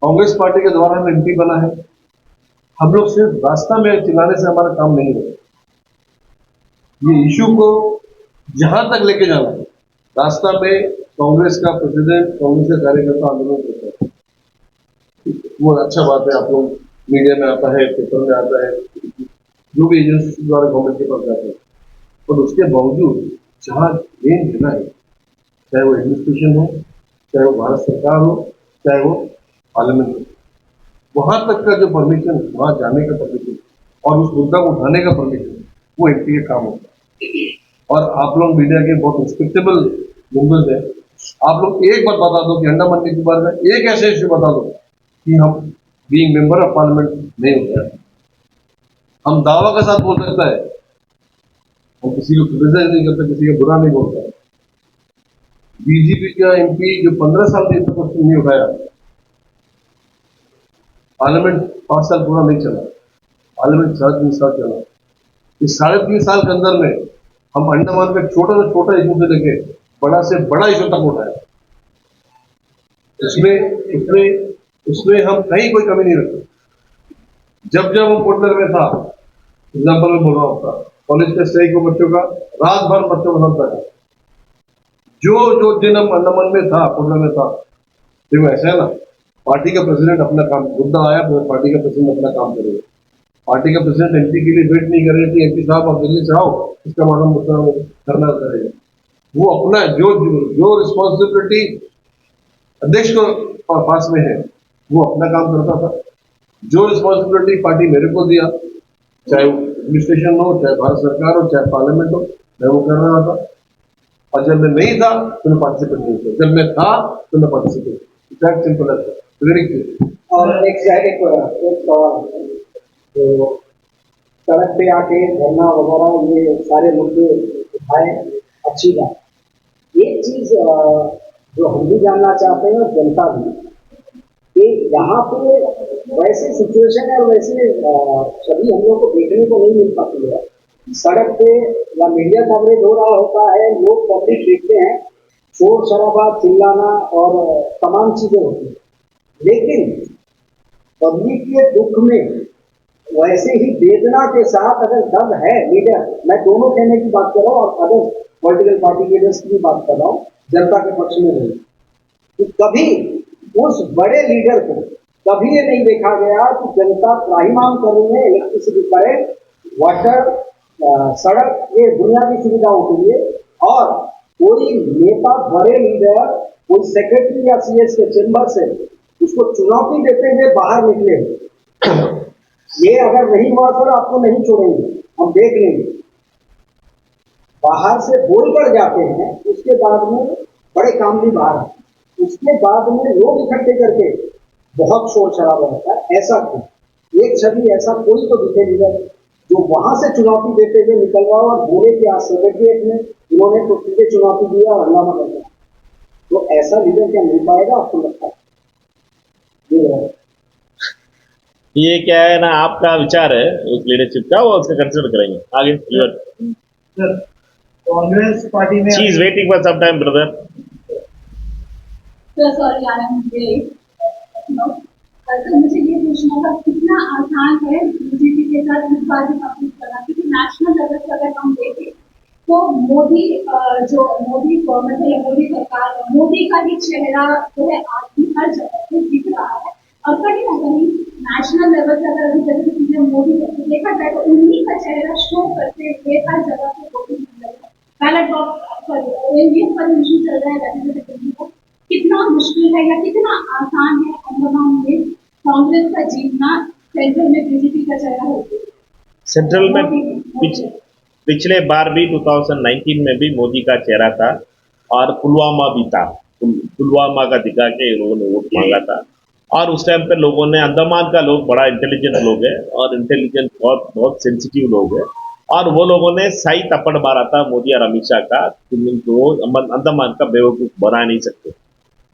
कांग्रेस पार्टी के द्वारा हम एमपी बना है, हम लोग सिर्फ रास्ता में चिल्लाने से हमारा काम नहीं होगा। ये इशू को जहां तक लेके जाना है, रास्ता में कांग्रेस का प्रेसिडेंट, कांग्रेस का कार्यकर्ता आंदोलन करता है, वो अच्छा बात है। आप लोग मीडिया में आता है, पेपर में आता है, जो भी एजेंसी द्वारा गवर्नमेंट के पास जाते हैं, और उसके बावजूद जहां मेन जगह है, चाहे वो एडमिनिस्ट्रेशन हो, चाहे वो भारत सरकार हो, चाहे वो पार्लियामेंट हो, वहां तक का जो परमिशन, वहां जाने का परमिशन और उस मुद्दा को उठाने का परमिशन, वो एमपी का काम होता है। और आप लोग मीडिया के बहुत रिस्पेक्टेबल मेंबर्स हैं, आप लोग एक बात बता दो कि अंडमान निकोबार में एक ऐसे इश्यू बता दो कि हम बीइंग मेंबर ऑफ पार्लियामेंट नहीं होता है। हम दावा के साथ बोल सकता है, हम किसी को क्रिटिसाइज नहीं करता, किसी का बुरा नहीं बोलता है। बीजेपी का एमपी जो 15 साल से क्वेश्चन नहीं उठाया, पार्लियामेंट 5 साल पूरा नहीं चला, पार्लियामेंट 3.5 साल चला। इस 3.5 साल के अंदर में हम अंडमान में छोटा से छोटा इशू से लेके बड़ा से बड़ा इशू तक उठाया। उसमें हम कहीं कोई कमी नहीं रखते। जब हम पोर्टलर में था, एग्जाम्पल में बोल रहा हूँ, कॉलेज के स्ट्राइक को बच्चों का रात भर बच्चों को समझता था। जो दिन हम अंडमान में था, पोर्टलर में था, देखो ऐसा है ना, पार्टी का प्रेसिडेंट अपना काम, मुद्दा आया तो पार्टी का प्रेसिडेंट अपना काम करेगा। पार्टी का प्रेसिडेंट एमपी के लिए वेट नहीं करेगा कि एमपी साहब आप दिल्ली से आओ, इसका मतलब मुद्दा करना करेगा। वो अपना जो रिस्पॉन्सिबिलिटी अध्यक्ष को पास में है, वो अपना काम करता था। जो रिस्पॉन्सिबिलिटी पार्टी मेरे को दिया, चाहे एडमिनिस्ट्रेशन हो, चाहे भारत सरकार हो, चाहे पार्लियामेंट हो, मैं वो कर रहा था। और जब मैं नहीं था तो मैं पार्टिसिपेट नहीं किया, जब मैं था तो मैं पार्टिसिपेट। दैट सिंपल है, वेरी क्लियर। और एक सवाल है, तो सड़क पे आके धरना वगैरह ये सारे मुद्दे उठाए, अच्छी बात। एक चीज जो हम भी जानना चाहते हैं और जनता भी, कि यहाँ पे वैसे सिचुएशन है और वैसे सभी हम लोग को देखने को नहीं मिल पाती है सड़क पे या मीडिया कवरेज हो रहा होता है, लोग पब्लिक देखते हैं, शोर शराबा, चिल्लाना और तमाम चीजें होती हैं, लेकिन पब्लिक के दुख में वैसे ही वेदना के साथ अगर दर्द है लीडर, मैं दोनों कहने की बात कर रहा हूँ और अदर पॉलिटिकल पार्टी के लीडर्स की भी बात कर रहा हूँ, जनता के पक्ष में नहीं, कि कभी उस बड़े लीडर को कभी ये नहीं देखा गया कि जनता त्राहिमाम कर रही है इलेक्ट्रिसिटी, करेंट, वाटर, सड़क, ये बुनियादी सुविधाओं के लिए, और कोई नेता, बड़े लीडर, कोई सेक्रेटरी या सीएस के चेंबर से उसको चुनौती देते हुए बाहर निकले। ये अगर नहीं हुआ सर, आपको नहीं छोड़ेंगे, हम देख लेंगे। बाहर से बोलकर जाते हैं, उसके बाद में बड़े काम भी बाहर आते हैं, उसके बाद में लोग इकट्ठे करके बहुत शोर शराबा होता है। ऐसा क्यों? एक छवि ऐसा कोई तो दिखे लीडर जो वहां से चुनौती देते हुए निकल रहा हो और बोले कि आज सेक्रेटरिएट में उन्होंने तो सीधे चुनौती दिया और हंगामा कर दिया, तो ऐसा लीडर क्या मिल पाएगा आपको लगता है? ये क्या है ना, आपका विचार है उस लीडरशिप का, वो उसका कंसिडर करेंगे आगे। सर, कांग्रेस पार्टी में she is waiting for some time brother. तो सॉरी आई एम लेट। तो मुझे ये पूछना था, कितना आसान है बीजेपी के साथ इस बार भी कंपीट करना, क्योंकि नेशनल लेवल पर अगर हम देखें तो मोदी जो मोदी गवर्नमेंट है या मोदी सरकार, मोदी का ही चेहरा जो है आज भी हर जगह पे दिख रहा है, और कहीं ना कहीं नेशनल लेवल पर अगर अभी जैसे चीजें मोदी करके देखा जाए तो उन्हीं का चेहरा शो करते हुए हर जगह पे वोटिंग मिल रहा है। बैलेट बॉक्स पर इशू चल रहा है दिल्ली का, कितना मुश्किल है या कितना आसान है अंदमान में कांग्रेस का जीतना सेंट्रल में बीजेपी का चेहरा होती है? सेंट्रल में पिछले बार भी 2019 में भी मोदी का चेहरा था, और पुलवामा भी था, पुलवामा का दिखा के लोगों ने वोट मांगा था। और उस टाइम पे लोगों ने, अंडमान का लोग बड़ा इंटेलिजेंट लोग है और इंटेलिजेंट बहुत बहुत सेंसिटिव लोग है, और वो लोगों ने सही थप्पड़ मारा था मोदी और अमित शाह का, वो अंडमान का बेवकूफ बना नहीं सकते।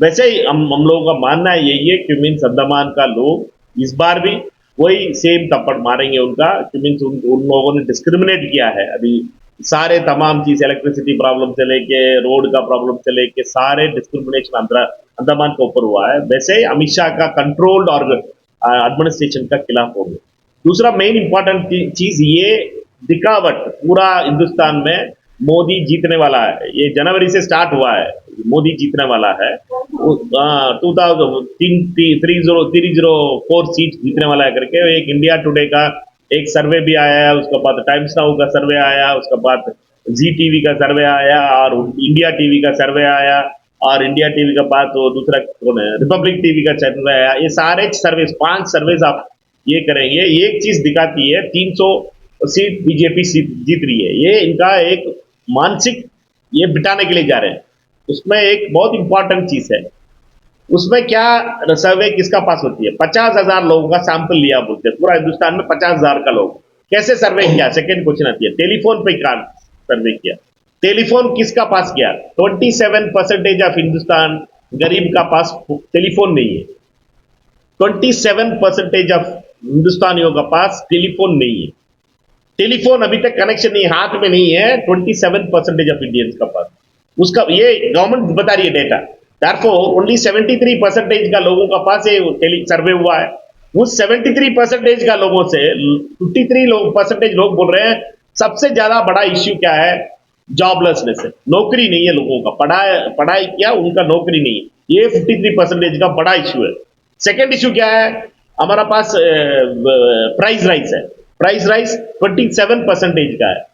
वैसे ही हम लोगों का मानना यही है कि मीन्स अंडमान का लोग इस बार भी वही सेम थप्पड़ मारेंगे उनका, कि मीन्स उन लोगों ने डिस्क्रिमिनेट किया है अभी सारे तमाम चीज, इलेक्ट्रिसिटी प्रॉब्लम से लेके रोड का प्रॉब्लम से लेके सारे डिस्क्रिमिनेशन अंडमान के ऊपर हुआ है। वैसे ही अमित शाह का कंट्रोल्ड और एडमिनिस्ट्रेशन का खिलाफ होंगे। दूसरा मेन इंपॉर्टेंट चीज, ये दिखावट पूरा हिंदुस्तान में मोदी जीतने वाला है, ये जनवरी से स्टार्ट हुआ है, मोदी जीतने वाला है, 304 सीट जीतने वाला है करके एक इंडिया टुडे का एक सर्वे भी आया है, उसके बाद टाइम्स नाउ का सर्वे आया, उसके बाद जी टीवी का सर्वे आया, और इंडिया टीवी का सर्वे आया, और इंडिया टीवी का बाद तो दूसरा कौन है, रिपब्लिक टीवी का सर्वे आया। ये सारे सर्विस, 5 सर्विस आप ये करेंगे, एक चीज दिखाती है 300 सीट बीजेपी जीत रही है। ये इनका एक मानसिक ये बिठाने के लिए जा रहे हैं। उसमें एक बहुत इंपॉर्टेंट चीज है, उसमें क्या सर्वे किसका पास होती है, 50,000 लोगों का सैंपल लिया बोलते हैं, पूरा हिंदुस्तान में 50,000 का लोग कैसे सर्वे किया। सेकेंड क्वेश्चन आती है, टेलीफोन पे क्या सर्वे किया, टेलीफोन किसका पास किया। 27% ऑफ हिंदुस्तान गरीब का पास टेलीफोन नहीं है, 27% ऑफ हिंदुस्तानियों का पास टेलीफोन नहीं है, टेलीफोन अभी तक कनेक्शन नहीं, हाथ में नहीं है 27% ऑफ इंडियंस का पास। उसका ये गवर्नमेंट बता रही है डेटा, therefore ओनली 73% का लोगों का पास ये सर्वे हुआ है। उस 73% का लोगों से 53% लोग बोल रहे हैं सबसे ज्यादा बड़ा इश्यू क्या है, जॉबलेसनेस है, नौकरी नहीं है लोगों का, पढ़ाई किया उनका नौकरी नहीं है, ये 53% का बड़ा इश्यू है। सेकेंड इश्यू क्या है, हमारा पास प्राइस राइज है, प्राइस राइज 27% का है,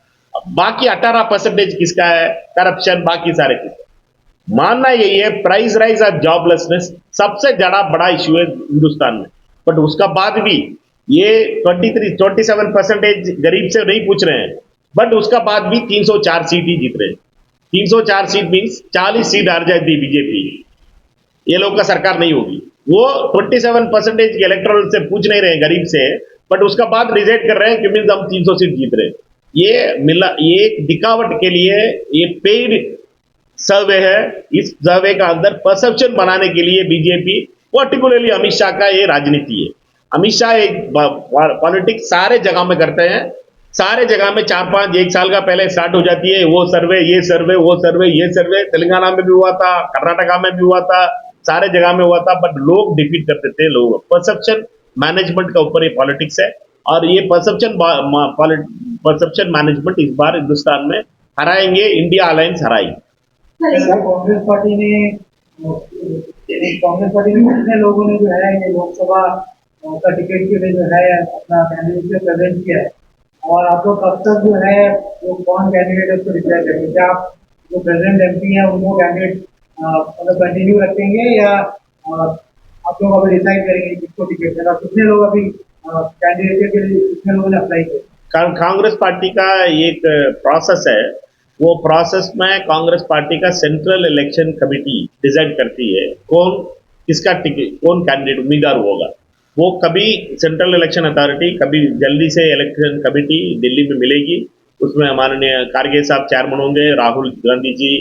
बाकी 18% किसका है, करप्शन, बाकी सारे किसका। मानना यही है प्राइस राइज और जॉबलेसनेस सबसे ज्यादा बड़ा इश्यू है हिंदुस्तान में, बट उसका बाद भी ये 27% गरीब से नहीं पूछ रहे हैं, बट उसका बाद भी 304 सीट ही जीत रहे हैं। 304 सीट मीन्स 40 सीट हार जाती बीजेपी, ये लोग का सरकार नहीं होगी। वो 27% के इलेक्टोरल से पूछ नहीं रहे गरीब से, बट उसका बाद रिजेक्ट कर रहे हैं कि मीन्स हम 300 सीट जीत रहे हैं। ये एक दिखावट के लिए ये पेड सर्वे है, इस सर्वे का अंदर परसेप्शन बनाने के लिए बीजेपी, पर्टिकुलरली अमित शाह का ये राजनीति है। अमित शाह एक पॉलिटिक्स सारे जगह में करते हैं, सारे जगह में 4-5 1 साल का पहले स्टार्ट हो जाती है, वो सर्वे, ये सर्वे, वो सर्वे, ये सर्वे। तेलंगाना में भी हुआ था, कर्नाटका में भी हुआ था, सारे जगह में हुआ था, बट लोग डिफीट करते थे। लोग परसेप्शन मैनेजमेंट का ऊपर ये पॉलिटिक्स है, और ये परसेप्शन मैनेजमेंट इस बार हिंदुस्तान में हराएंगे, इंडिया अलायंस हराएगी। कांग्रेस पार्टी ने कितने लोगों ने जो है ये लोकसभा का टिकट के लिए जो है अपना कैंडिडेट प्रेजेंट किया है, और आप लोग कब तक जो है वो कौन कैंडिडेट है उसको डिक्लेयर करेंगे? क्या आप जो प्रेजेंट एमपी है उनको कैंडिडेट मतलब कंटिन्यू रखेंगे, या आप लोग अभी डिसाइड करेंगे किसको टिकट देना? कितने लोग अभी कैंडिडेट के लिए कितने लोगों ने अप्लाई किया? कांग्रेस पार्टी का एक प्रोसेस है, वो प्रोसेस में कांग्रेस पार्टी का सेंट्रल इलेक्शन कमेटी डिसाइड करती है कौन किसका टिकट, कौन कैंडिडेट उम्मीदवार होगा। वो कभी सेंट्रल इलेक्शन अथॉरिटी, कभी जल्दी से इलेक्शन कमेटी दिल्ली में मिलेगी, उसमें हमारे कारगे साहब चेयरमैन होंगे, राहुल गांधी जी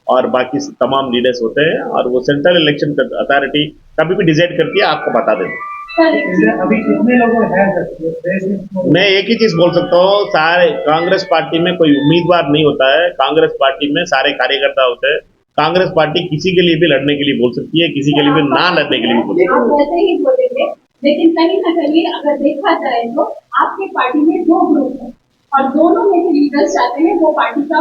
और बाकी तमाम लीडर्स होते हैं, और वो सेंट्रल इलेक्शन अथॉरिटी कभी भी डिसाइड करती है, आपको बता देंगे। अभी कितने लोग हैं? मैं एक ही चीज बोल सकता हूँ, सारे कांग्रेस पार्टी में कोई उम्मीदवार नहीं होता है, कांग्रेस पार्टी में सारे कार्यकर्ता होते हैं। कांग्रेस पार्टी किसी के लिए भी लड़ने के लिए बोल सकती है, किसी के लिए भी ना लड़ने के लिए भी बोल सकती है। आप वैसे ही बोलेंगे, लेकिन कहीं ना कहीं अगर देखा जाए तो आपके पार्टी में 2 ग्रुप है, और दोनों में से लीडर्स चाहते हैं वो पार्टी का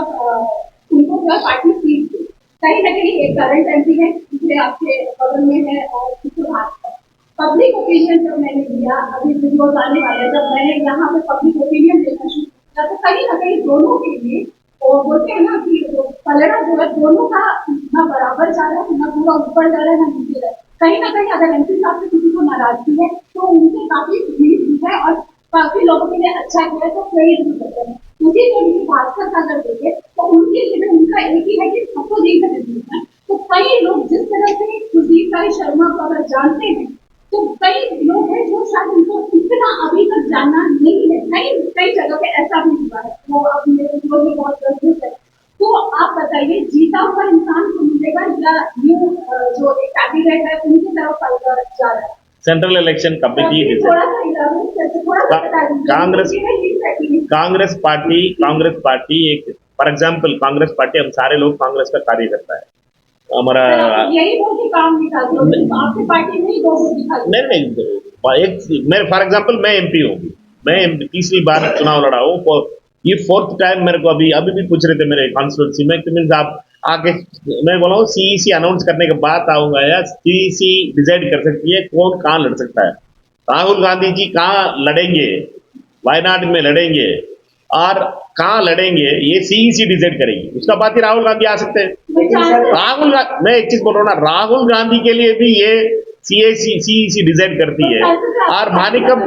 उनको जो पार्टी सीट दे। कहीं ना कहीं एक करंट एमपी है, दूसरे आपके बगल में है, और दूसरे हाथ पर पब्लिक ओपिनियन जब मैंने दिया, अभी वीडियोज आने वाले, जब मैंने यहाँ पे पब्लिक ओपिनियन देना शुरू किया, तो कहीं ना कहीं दोनों के लिए वो बोलते हैं ना कि पलड़ा जो है दोनों का ना बराबर जा रहा है, ना पूरा ऊपर जा रहा है, ना नीचे जा रहा है। कहीं ना कहीं अगर एमपी साहब से किसी को नाराजगी है तो उनसे काफी जीत भी है, और काफी लोगों के लिए अच्छा किया, तो प्रेरित भी करते हैं। उसी तरीके भास्कर का अगर देखे तो उनके लिए उनका एक ही है कि सबको देखना है। तो कई लोग जिस तरह से सुदीप राय शर्मा को अगर जानते हैं, तो कई लोग हैं जो शायद उनको इतना अभी तक जानना नहीं है। कई जगह पे ऐसा भी हुआ है, वो अब मेरे जीवन में बहुत मजबूत है। तो आप बताइए, जीता हुआ इंसान को मिलेगा या न्यू जो एक कैंडिडेट है उनकी तरफ जा रहा है? सेंट्रल इलेक्शन कमेटी थोड़ा सा बता दीजिए। कांग्रेस पार्टी एक, फॉर एग्जाम्पल कांग्रेस पार्टी, हम सारे लोग कांग्रेस का कार्य करता है हमारा। यही बोल के काम दिखाते हो, आपकी पार्टी में ही बोल दिखाते। नहीं, एक मैं फॉर एग्जाम्पल मैं एमपी हूँ, मैं तीसरी बार चुनाव लड़ा हूँ, ये 4th टाइम मेरे को अभी भी पूछ रहे थे मेरे कॉन्स्टिट्यूंसी में कि मीन्स आप आगे, मैं बोला हूँ सीईसी अनाउंस करने के बाद आऊंगा, या सीईसी डिसाइड कर सकती है कौन कहाँ लड़ सकता है। राहुल गांधी जी कहाँ लड़ेंगे, वायनाड में लड़ेंगे, और कहाँ लड़ेंगे ये सीईसी डिसाइड करेगी, उसका बाद ही राहुल गांधी आ सकते हैं। मैं एक चीज बोल रहा हूँ ना, राहुल गांधी के लिए भी ये सीईसी डिसाइड करती है, और मानिकम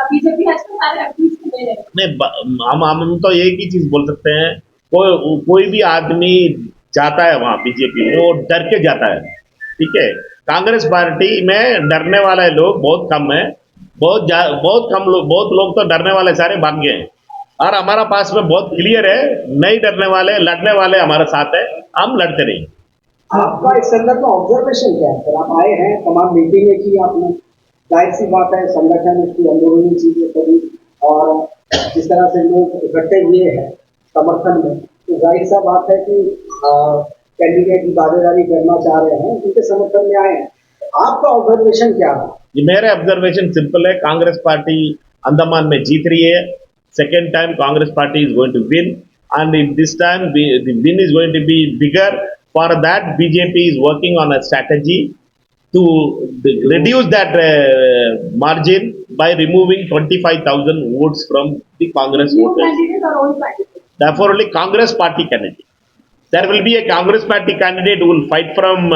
बीजेपी नहीं, हम तो एक ही चीज बोल सकते हैं, कोई भी आदमी जाता है वहां बीजेपी में, वो डर के जाता है, ठीक है। कांग्रेस पार्टी में डरने वाले लोग बहुत कम है, बहुत लोग तो डरने वाले सारे भाग गए हैं, और हमारा पास में बहुत क्लियर है, नहीं डरने वाले, लड़ने वाले हमारे साथ है, हम लड़ते नहीं। आपका इस संदर्भ में ऑब्जर्वेशन क्या है? फिर आप आए हैं, तमाम मीटिंगें की आपने, जाहिर सी बात है संगठन उसकी अंदरूनी चीजें करी, और जिस तरह से लोग इकट्ठे हुए हैं समर्थन में, तो जाहिर सा बात है कि कैंडिडेट की दावेदारी करना चाह रहे हैं, उनके समर्थन में आए हैं। आपका ऑब्जर्वेशन क्या है? मेरा ऑब्जर्वेशन सिंपल है, कांग्रेस पार्टी अंडमान में जीत रही है, second time Congress party is going to win, and this time the win is going to be bigger. For that BJP is working on a strategy to reduce that margin by removing 25,000 votes from the Congress voters. Therefore, only Congress party candidate. There will be a Congress party candidate who will fight from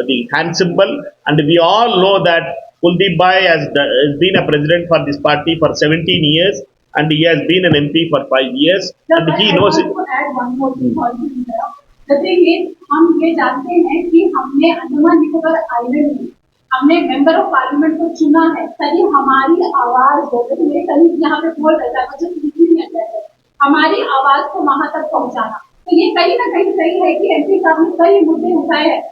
the hand symbol, and we all know that Kuldeep Bhai has been a president for this party for 17 years, and he has been an MP for 5 years, and he knows it. हम ये जानते हैं कि हमने Andaman Nicobar island में हमने member of parliament को चुना है, तभी हमारी आवाज कहीं यहाँ पे बोल रहा है, हमारी आवाज को वहां तक पहुंचाना। तो ये कहीं ना कहीं सही है कि एमपी साहब ने कई मुद्दे उठाए हैं,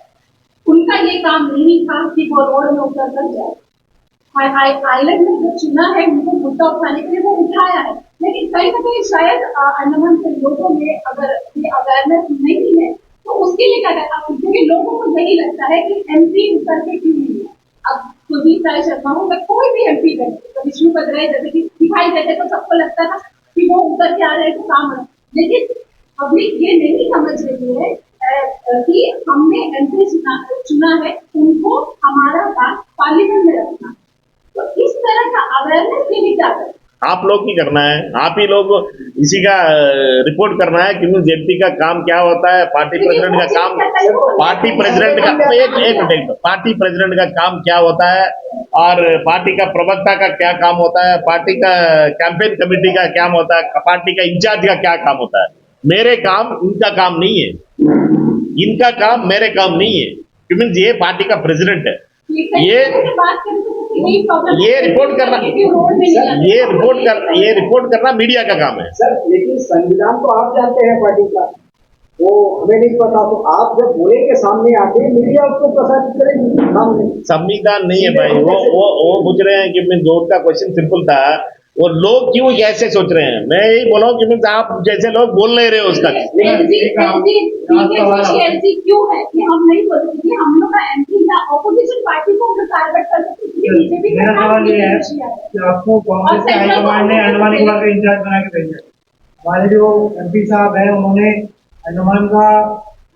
उनका ये काम नहीं था कि वो रोड में उतर कर जाए। आइलैंड में जो चुना है उनको मुद्दा उठाने के लिए वो उठाया है, लेकिन कहीं ना कहीं शायद अंडमान के लोगों में अगर ये अवेयरनेस नहीं है तो उसके लिए क्या करना, क्योंकि लोगों को यही लगता है कि एमपी उतर के क्यों नहीं है। अब सुदीप राय शर्मा हो या कोई भी एमपी है, तो विष्णु पदराय जैसे कि दिखाई देते तो सबको लगता था कि वो उतर के आ रहे हैं तो काम है, लेकिन पब्लिक ये नहीं समझ रही है कि हमने एमपी चुना है, उनको हमारा बात पार्लियामेंट में रखना। तो इस तरह का अवेयरनेस के लिए क्या करें? आप लोग ही करना है, आप ही लोग इसी का रिपोर्ट करना है कि जेपी का काम क्या होता है, पार्टी प्रेसिडेंट का काम, पार्टी प्रेसिडेंट का एक मिनट, पार्टी प्रेसिडेंट का काम क्या होता है और पार्टी का प्रवक्ता का क्या काम होता है, पार्टी का कैंपेन कमेटी का क्या होता है, पार्टी का इंचार्ज का क्या काम होता है। मेरे काम इनका काम नहीं है, इनका काम मेरे काम नहीं है, क्योंकि ये पार्टी का प्रेसिडेंट है। ये रिपोर्ट करना, ये रिपोर्ट करना मीडिया का काम है। सर लेकिन संविधान तो आप जानते हैं पार्टी का, वो हमें नहीं पता, तो आप जब बोलेंगे सामने आके मीडिया उसको प्रसारित करेगी सामने। संविधान नहीं है भाई, वो पूछ रहे हैं कि जोर का क्वेश्चन सिंपल था, और लोग क्यों ऐसे सोच रहे हैं। मैं यही बोला हूँ कि आप जैसे लोग बोल नहीं रहे हो उसका। क्यों है कि हम नहीं बोल सकते, हम लोग का एमपी या ऑपोजिशन पार्टी को टारगेट कर सकते। मेरा सवाल ये है कि आपको कांग्रेस के हाईकमान ने अंडमान निकोबार का इंचार्ज बना के भेजा, हमारे जो एमपी साहब है उन्होंने अंडमान का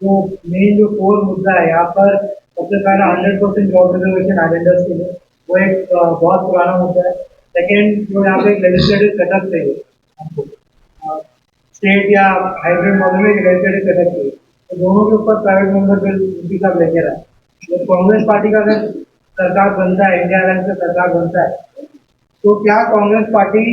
जो मेन जो कोर मुद्दा है यहाँ पर सबसे पहला 100% जॉब रिजर्वेशन आइलैंडर्स के लिए, वो एक बहुत पुराना मुद्दा है। सेकेंड, जो यहाँ पे एक लेजिस्लेटिव सेटअप चाहिए हमको, स्टेट या हाइब्रिड मॉडल में लेजिस्लेटिव सेटअप चाहिए, तो दोनों के ऊपर प्राइवेट मेंबर बिल एमपी साहब लेके रहा है। तो कांग्रेस पार्टी का अगर सरकार बनता है, इंडिया अलायंस का सरकार बनता है, तो क्या कांग्रेस पार्टी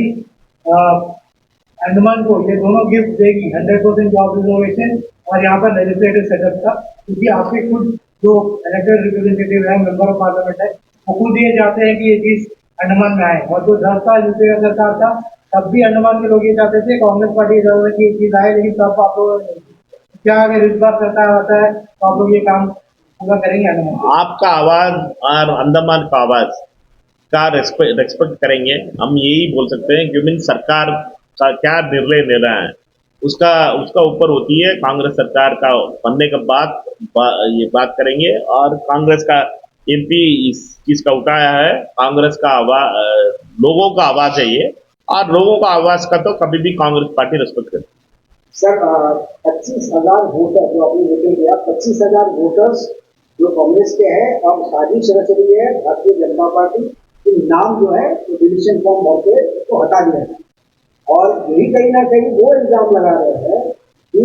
अंडमान को ये दोनों गिफ्ट देगी, 100% जॉब रिजर्वेशन और यहाँ पर लेजिस्लेटिव सेटअप का? क्योंकि आपके खुद जो इलेक्टेड रिप्रेजेंटेटिव है, मेंबर ऑफ पार्लियामेंट है, वो खुद ये चाहते हैं कि ये चीज अंडमान में आए, और जो 10 साल यूपीए का सरकार था तब भी अंडमान के लोग ये चाहते थे कांग्रेस पार्टी जरूरत की चीज आए, लेकिन तब आप लोग क्या अगर इस बार सरकार आता है तो आप लोग ये काम पूरा करेंगे अंडमान? आपका आवाज और अंडमान का आवाज का रेस्पेक्ट करेंगे, हम यही बोल सकते हैं। क्योंकि सरकार का क्या निर्णय ले रहा है उसका ऊपर होती है। कांग्रेस सरकार का बनने के बाद ये बात करेंगे, और कांग्रेस का एमपी इस चीज का उठाया है, कांग्रेस का आवाज लोगों का आवाज है ये, और लोगों का आवाज का तो कभी भी कांग्रेस पार्टी रेस्पेक्ट करती है। सर 25,000 वोटर जो आपने वोटिंग किया, 25,000 वोटर्स जो कांग्रेस के हैं, अब साजिश रच रही है भारतीय जनता पार्टी कि नाम जो है तो डिविजन फॉर्म भर के तो हटा दिया है, और यही कहीं ना कहीं वो इल्जाम लगा रहे हैं कि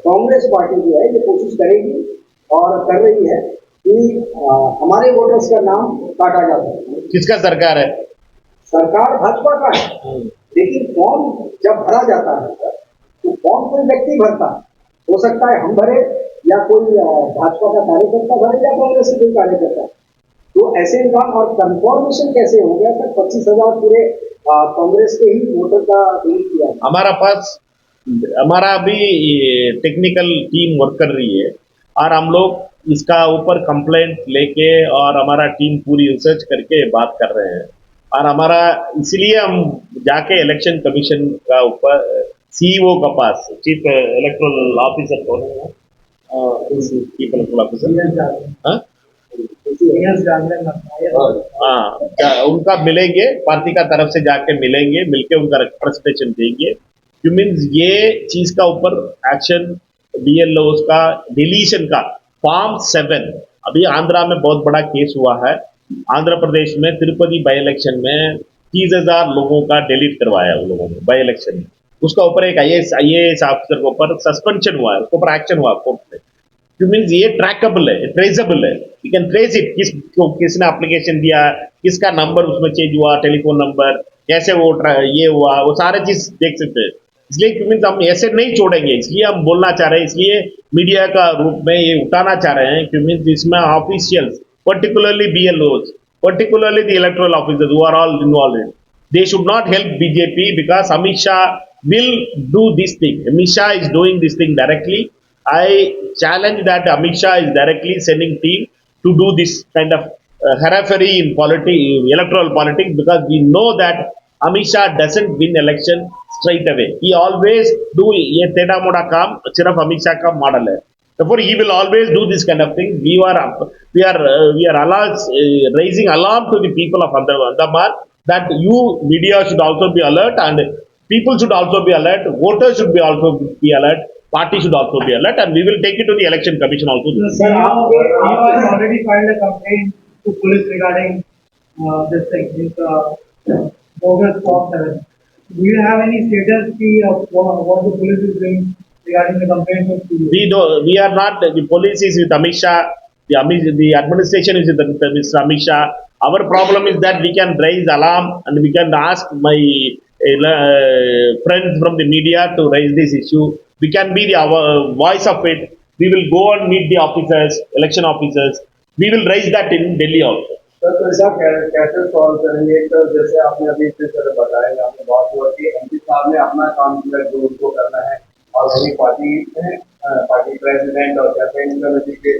कांग्रेस पार्टी जो है ये कोशिश करेगी और कर रही है कि हमारे वोटर्स का नाम काटा जाता है। किसका सरकार है? सरकार भाजपा का है, लेकिन फॉर्म जब भरा जाता है तो फॉर्म कोई व्यक्ति भरता, हो सकता है हम भरे या कोई भाजपा का कार्यकर्ता भरे या कांग्रेस के कोई कार्यकर्ता, तो ऐसे इल्जाम और कंफर्मेशन कैसे हो गया सर? 25,000 पूरे कांग्रेस के ही वोटर का विरोध किया। हमारा अभी टेक्निकल टीम वर्क कर रही है, और हम लोग इसका ऊपर कंप्लेंट लेके और हमारा टीम पूरी रिसर्च करके बात कर रहे हैं, और हमारा इसलिए हम जाके इलेक्शन कमीशन का ऊपर सीईओ का पास, चीफ इलेक्टोरल ऑफिसर कौन है, चीफ इलेक्टोरल ऑफिसर, उनका मिलेंगे, पार्टी का तरफ से जाके मिलेंगे, मिलके उनका रिप्रेजेंटेशन देंगे। मीन्स ये चीज का ऊपर एक्शन बीएलओ का डिलीशन का फॉर्म 7 अभी आंध्रा में बहुत बड़ा केस हुआ है। आंध्र प्रदेश में तिरुपति बाई इलेक्शन में 30,000 लोगों का डिलीट करवाया उन लोगों ने बाई इलेक्शन में। उसका ऊपर एक आईएएस ऑफिसर के ऊपर सस्पेंशन हुआ है, उसके ऊपर एक्शन हुआ कोर्ट में। मीन्स ये ट्रैकेबल है, ट्रेसेबल है, यू कैन ट्रेस इट, किसने एप्लीकेशन दिया, किसका नंबर उसमें चेंज हुआ, टेलीफोन नंबर कैसे वो ये हुआ, वो सारे चीज देख सकते हैं। इसलिए मीन्स हम ऐसे नहीं छोड़ेंगे, इसलिए हम बोलना चाह रहे हैं, इसलिए मीडिया का रूप में ये उठाना चाह रहे हैं कि मीन्स इसमें officials, particularly BLOs, particularly the electoral officers who are all involved in, they should not help BJP because Amit Shah will do this thing. Amit Shah is doing this thing directly. I challenge that Amit Shah is directly sending team to do this kind of hurry in electoral politics, because we know that Amit Shah doesn't win election straight away. He always do ये टेढ़ा मोड़ा काम सिर्फ अमित शाह का model है. Therefore, he will always do this kind of thing. We are raising alarm to the people of Andaman that you media should also be alert, and people should also be alert. Voters should also be alert. Party should also be alert, and we will take it to the election commission also. Sir, you have already filed a complaint to police regarding this thing, this bogus form 7. Do you have any status of what the police is doing regarding the complaint? We are not. The police is with Amit Shah. The administration is with Mr. Amit Shah. Our problem is that we can raise alarm and we can ask my friends from the media to raise this issue. We can be the voice of it. We will go and meet the officers, election officers. We will raise that in Delhi also. Sir तो ऐसा कैसे solve करेंगे? तो जैसे आपने अभी इस तरह बताया, आपने बात हुआ कि एमपी साहब ने अपना काम किया जो उनको करना है, और वही पार्टी प्रेसिडेंट और कैंपेन कमेटी के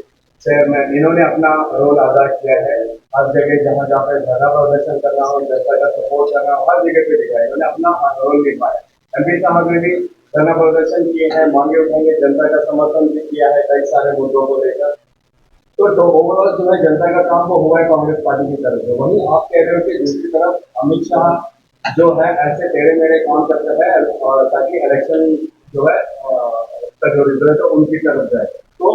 चेयरमैन इन्होंने अपना रोल अदा किया है. हर जगह जहाँ जहाँ पे धरना प्रदर्शन करना हो, जनता का सपोर्ट करना हो, हर जगह पे दिखा है, इन्होंने अपना रोल निभाया. एमपी साहब ने भी धरना प्रदर्शन किए हैं, मांगे उठाएंगे, जनता का समर्थन भी किया है कई सारे मुद्दों को लेकर. तो ओवरऑल जो है जनता का काम वो हुआ है कांग्रेस पार्टी की तरफ से. वहीं आप कह रहे हो कि दूसरी तरफ अमित शाह जो है ऐसे टेढ़े मेढ़े काम करते हैं और ताकि इलेक्शन जो है का जो रिजल्ट है उनकी तरफ जाए. तो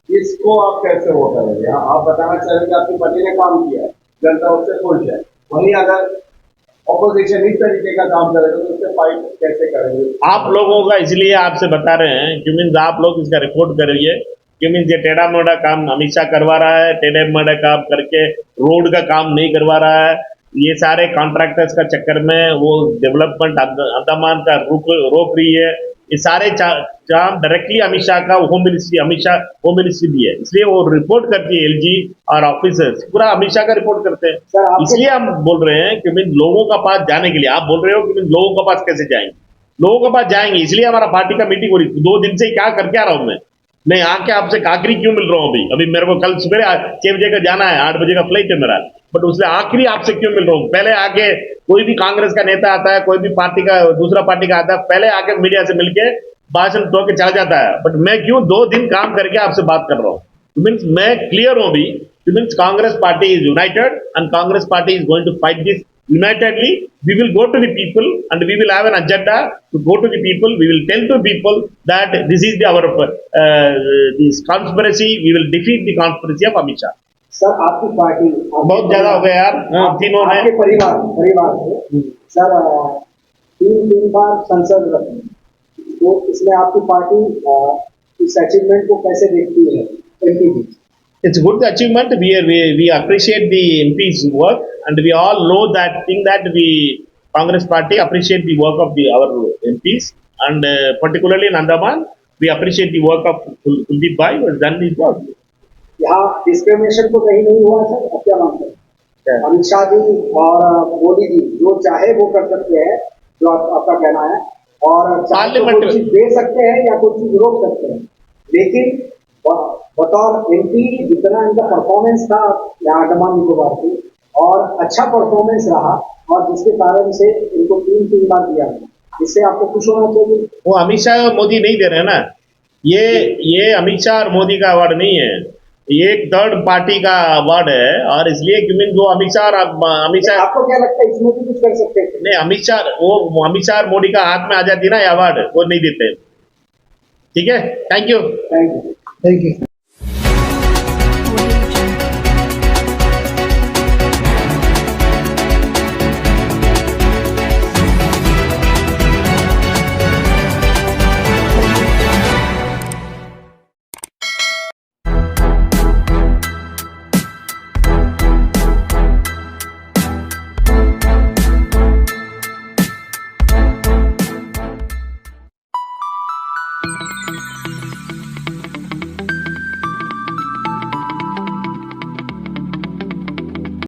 इसको आप कैसे वो करेंगे? आप बताना चाहेंगे कि आपकी पार्टी ने काम किया है, जनता उससे खुश है. वहीं अगर ऑपोजिशन इस तरीके का काम करेगा तो उससे फाइट कैसे करेंगे? आप लोगों का इसलिए आपसे बता रहे हैं कि मीन्स आप लोग इसका रिपोर्ट करिए कि मीन्स ये टेढ़ा मोड़ा काम अमित शाह करवा रहा है, टेढ़े मोड़ा काम करके रोड का काम नहीं करवा रहा है. ये सारे कॉन्ट्रैक्टर्स का चक्कर में वो डेवलपमेंट अंडमान का रोक रही है. ये सारे काम डायरेक्टली अमित शाह का अमित शाह होम मिनिस्ट्री भी है, इसलिए वो रिपोर्ट करती है. एलजी और ऑफिसर्स पूरा अमित शाह का रिपोर्ट करते हैं. इसलिए हम बोल रहे हैं कि मीन लोगों का पास जाने के लिए आप बोल रहे हो कि मीन लोगों के पास कैसे जाएंगे. लोगों के पास जाएंगे इसलिए हमारा पार्टी का मीटिंग हो रही. 2 दिन से क्या करके आ रहा हूँ मैं आके आपसे आखिरी क्यों मिल रहा हूँ अभी मेरे को कल सुबह 6 बजे का जाना है, 8 बजे का फ्लाइट है मेरा, बट उससे आखिरी आपसे क्यों मिल रहा हूँ. पहले आके कोई भी कांग्रेस का नेता आता है, कोई भी पार्टी का दूसरा पार्टी का आता है, पहले आके मीडिया से मिलके भाषण दो के चला जाता है. बट मैं क्यों 2 दिन काम करके आपसे बात कर रहा हूँ? मीन्स मैं क्लियर हूँ अभी. Means Congress party is united and Congress party is going to fight this unitedly. We will go to the people and we will have an agenda to go to the people. We will tell to people that this is our this conspiracy. We will defeat the conspiracy of Amit Shah. Sir आपकी party बहुत ज्यादा हो गया यार. तीनों आपके परिवार से सर 3 बार संसद रत्न, तो इसमें आपकी पार्टी इस अचीवमेंट को कैसे देखती है? MP It's good achievement. We appreciate the MP's work, and we all know that we Congress Party appreciate the work of our MPs, and particularly in Andaman, we appreciate the work of Kuldeep Bhai who has done his work. यहाँ discrimination तो कहीं नहीं हुआ sir, अब क्या मानते हैं? अमित शाह जी और मोदी जी जो चाहे वो कर सकते हैं, जो आपका कहना है, और कोई चीज दे सकते हैं या कोई चीज रोक सकते हैं, लेकिन बतौर एमपी जितना इनका परफॉर्मेंस था यहाँ अंडमान निकोबार की, और अच्छा परफॉर्मेंस रहा, और जिसके कारण से इनको 3 बार दिया है, इससे आपको खुश होना चाहिए. वो अमित शाह और मोदी नहीं दे रहे हैं ना. ये अमित शाह और मोदी का अवार्ड नहीं है, ये एक थर्ड पार्टी का अवार्ड है. और इसलिए क्योंकि वो अमित शाह आपको क्या लगता है इसमें भी कुछ कर सकते हैं? नहीं, अमित शाह और मोदी का हाथ में आ जाती ना ये अवार्ड, वो नहीं देते. ठीक है, थैंक यू.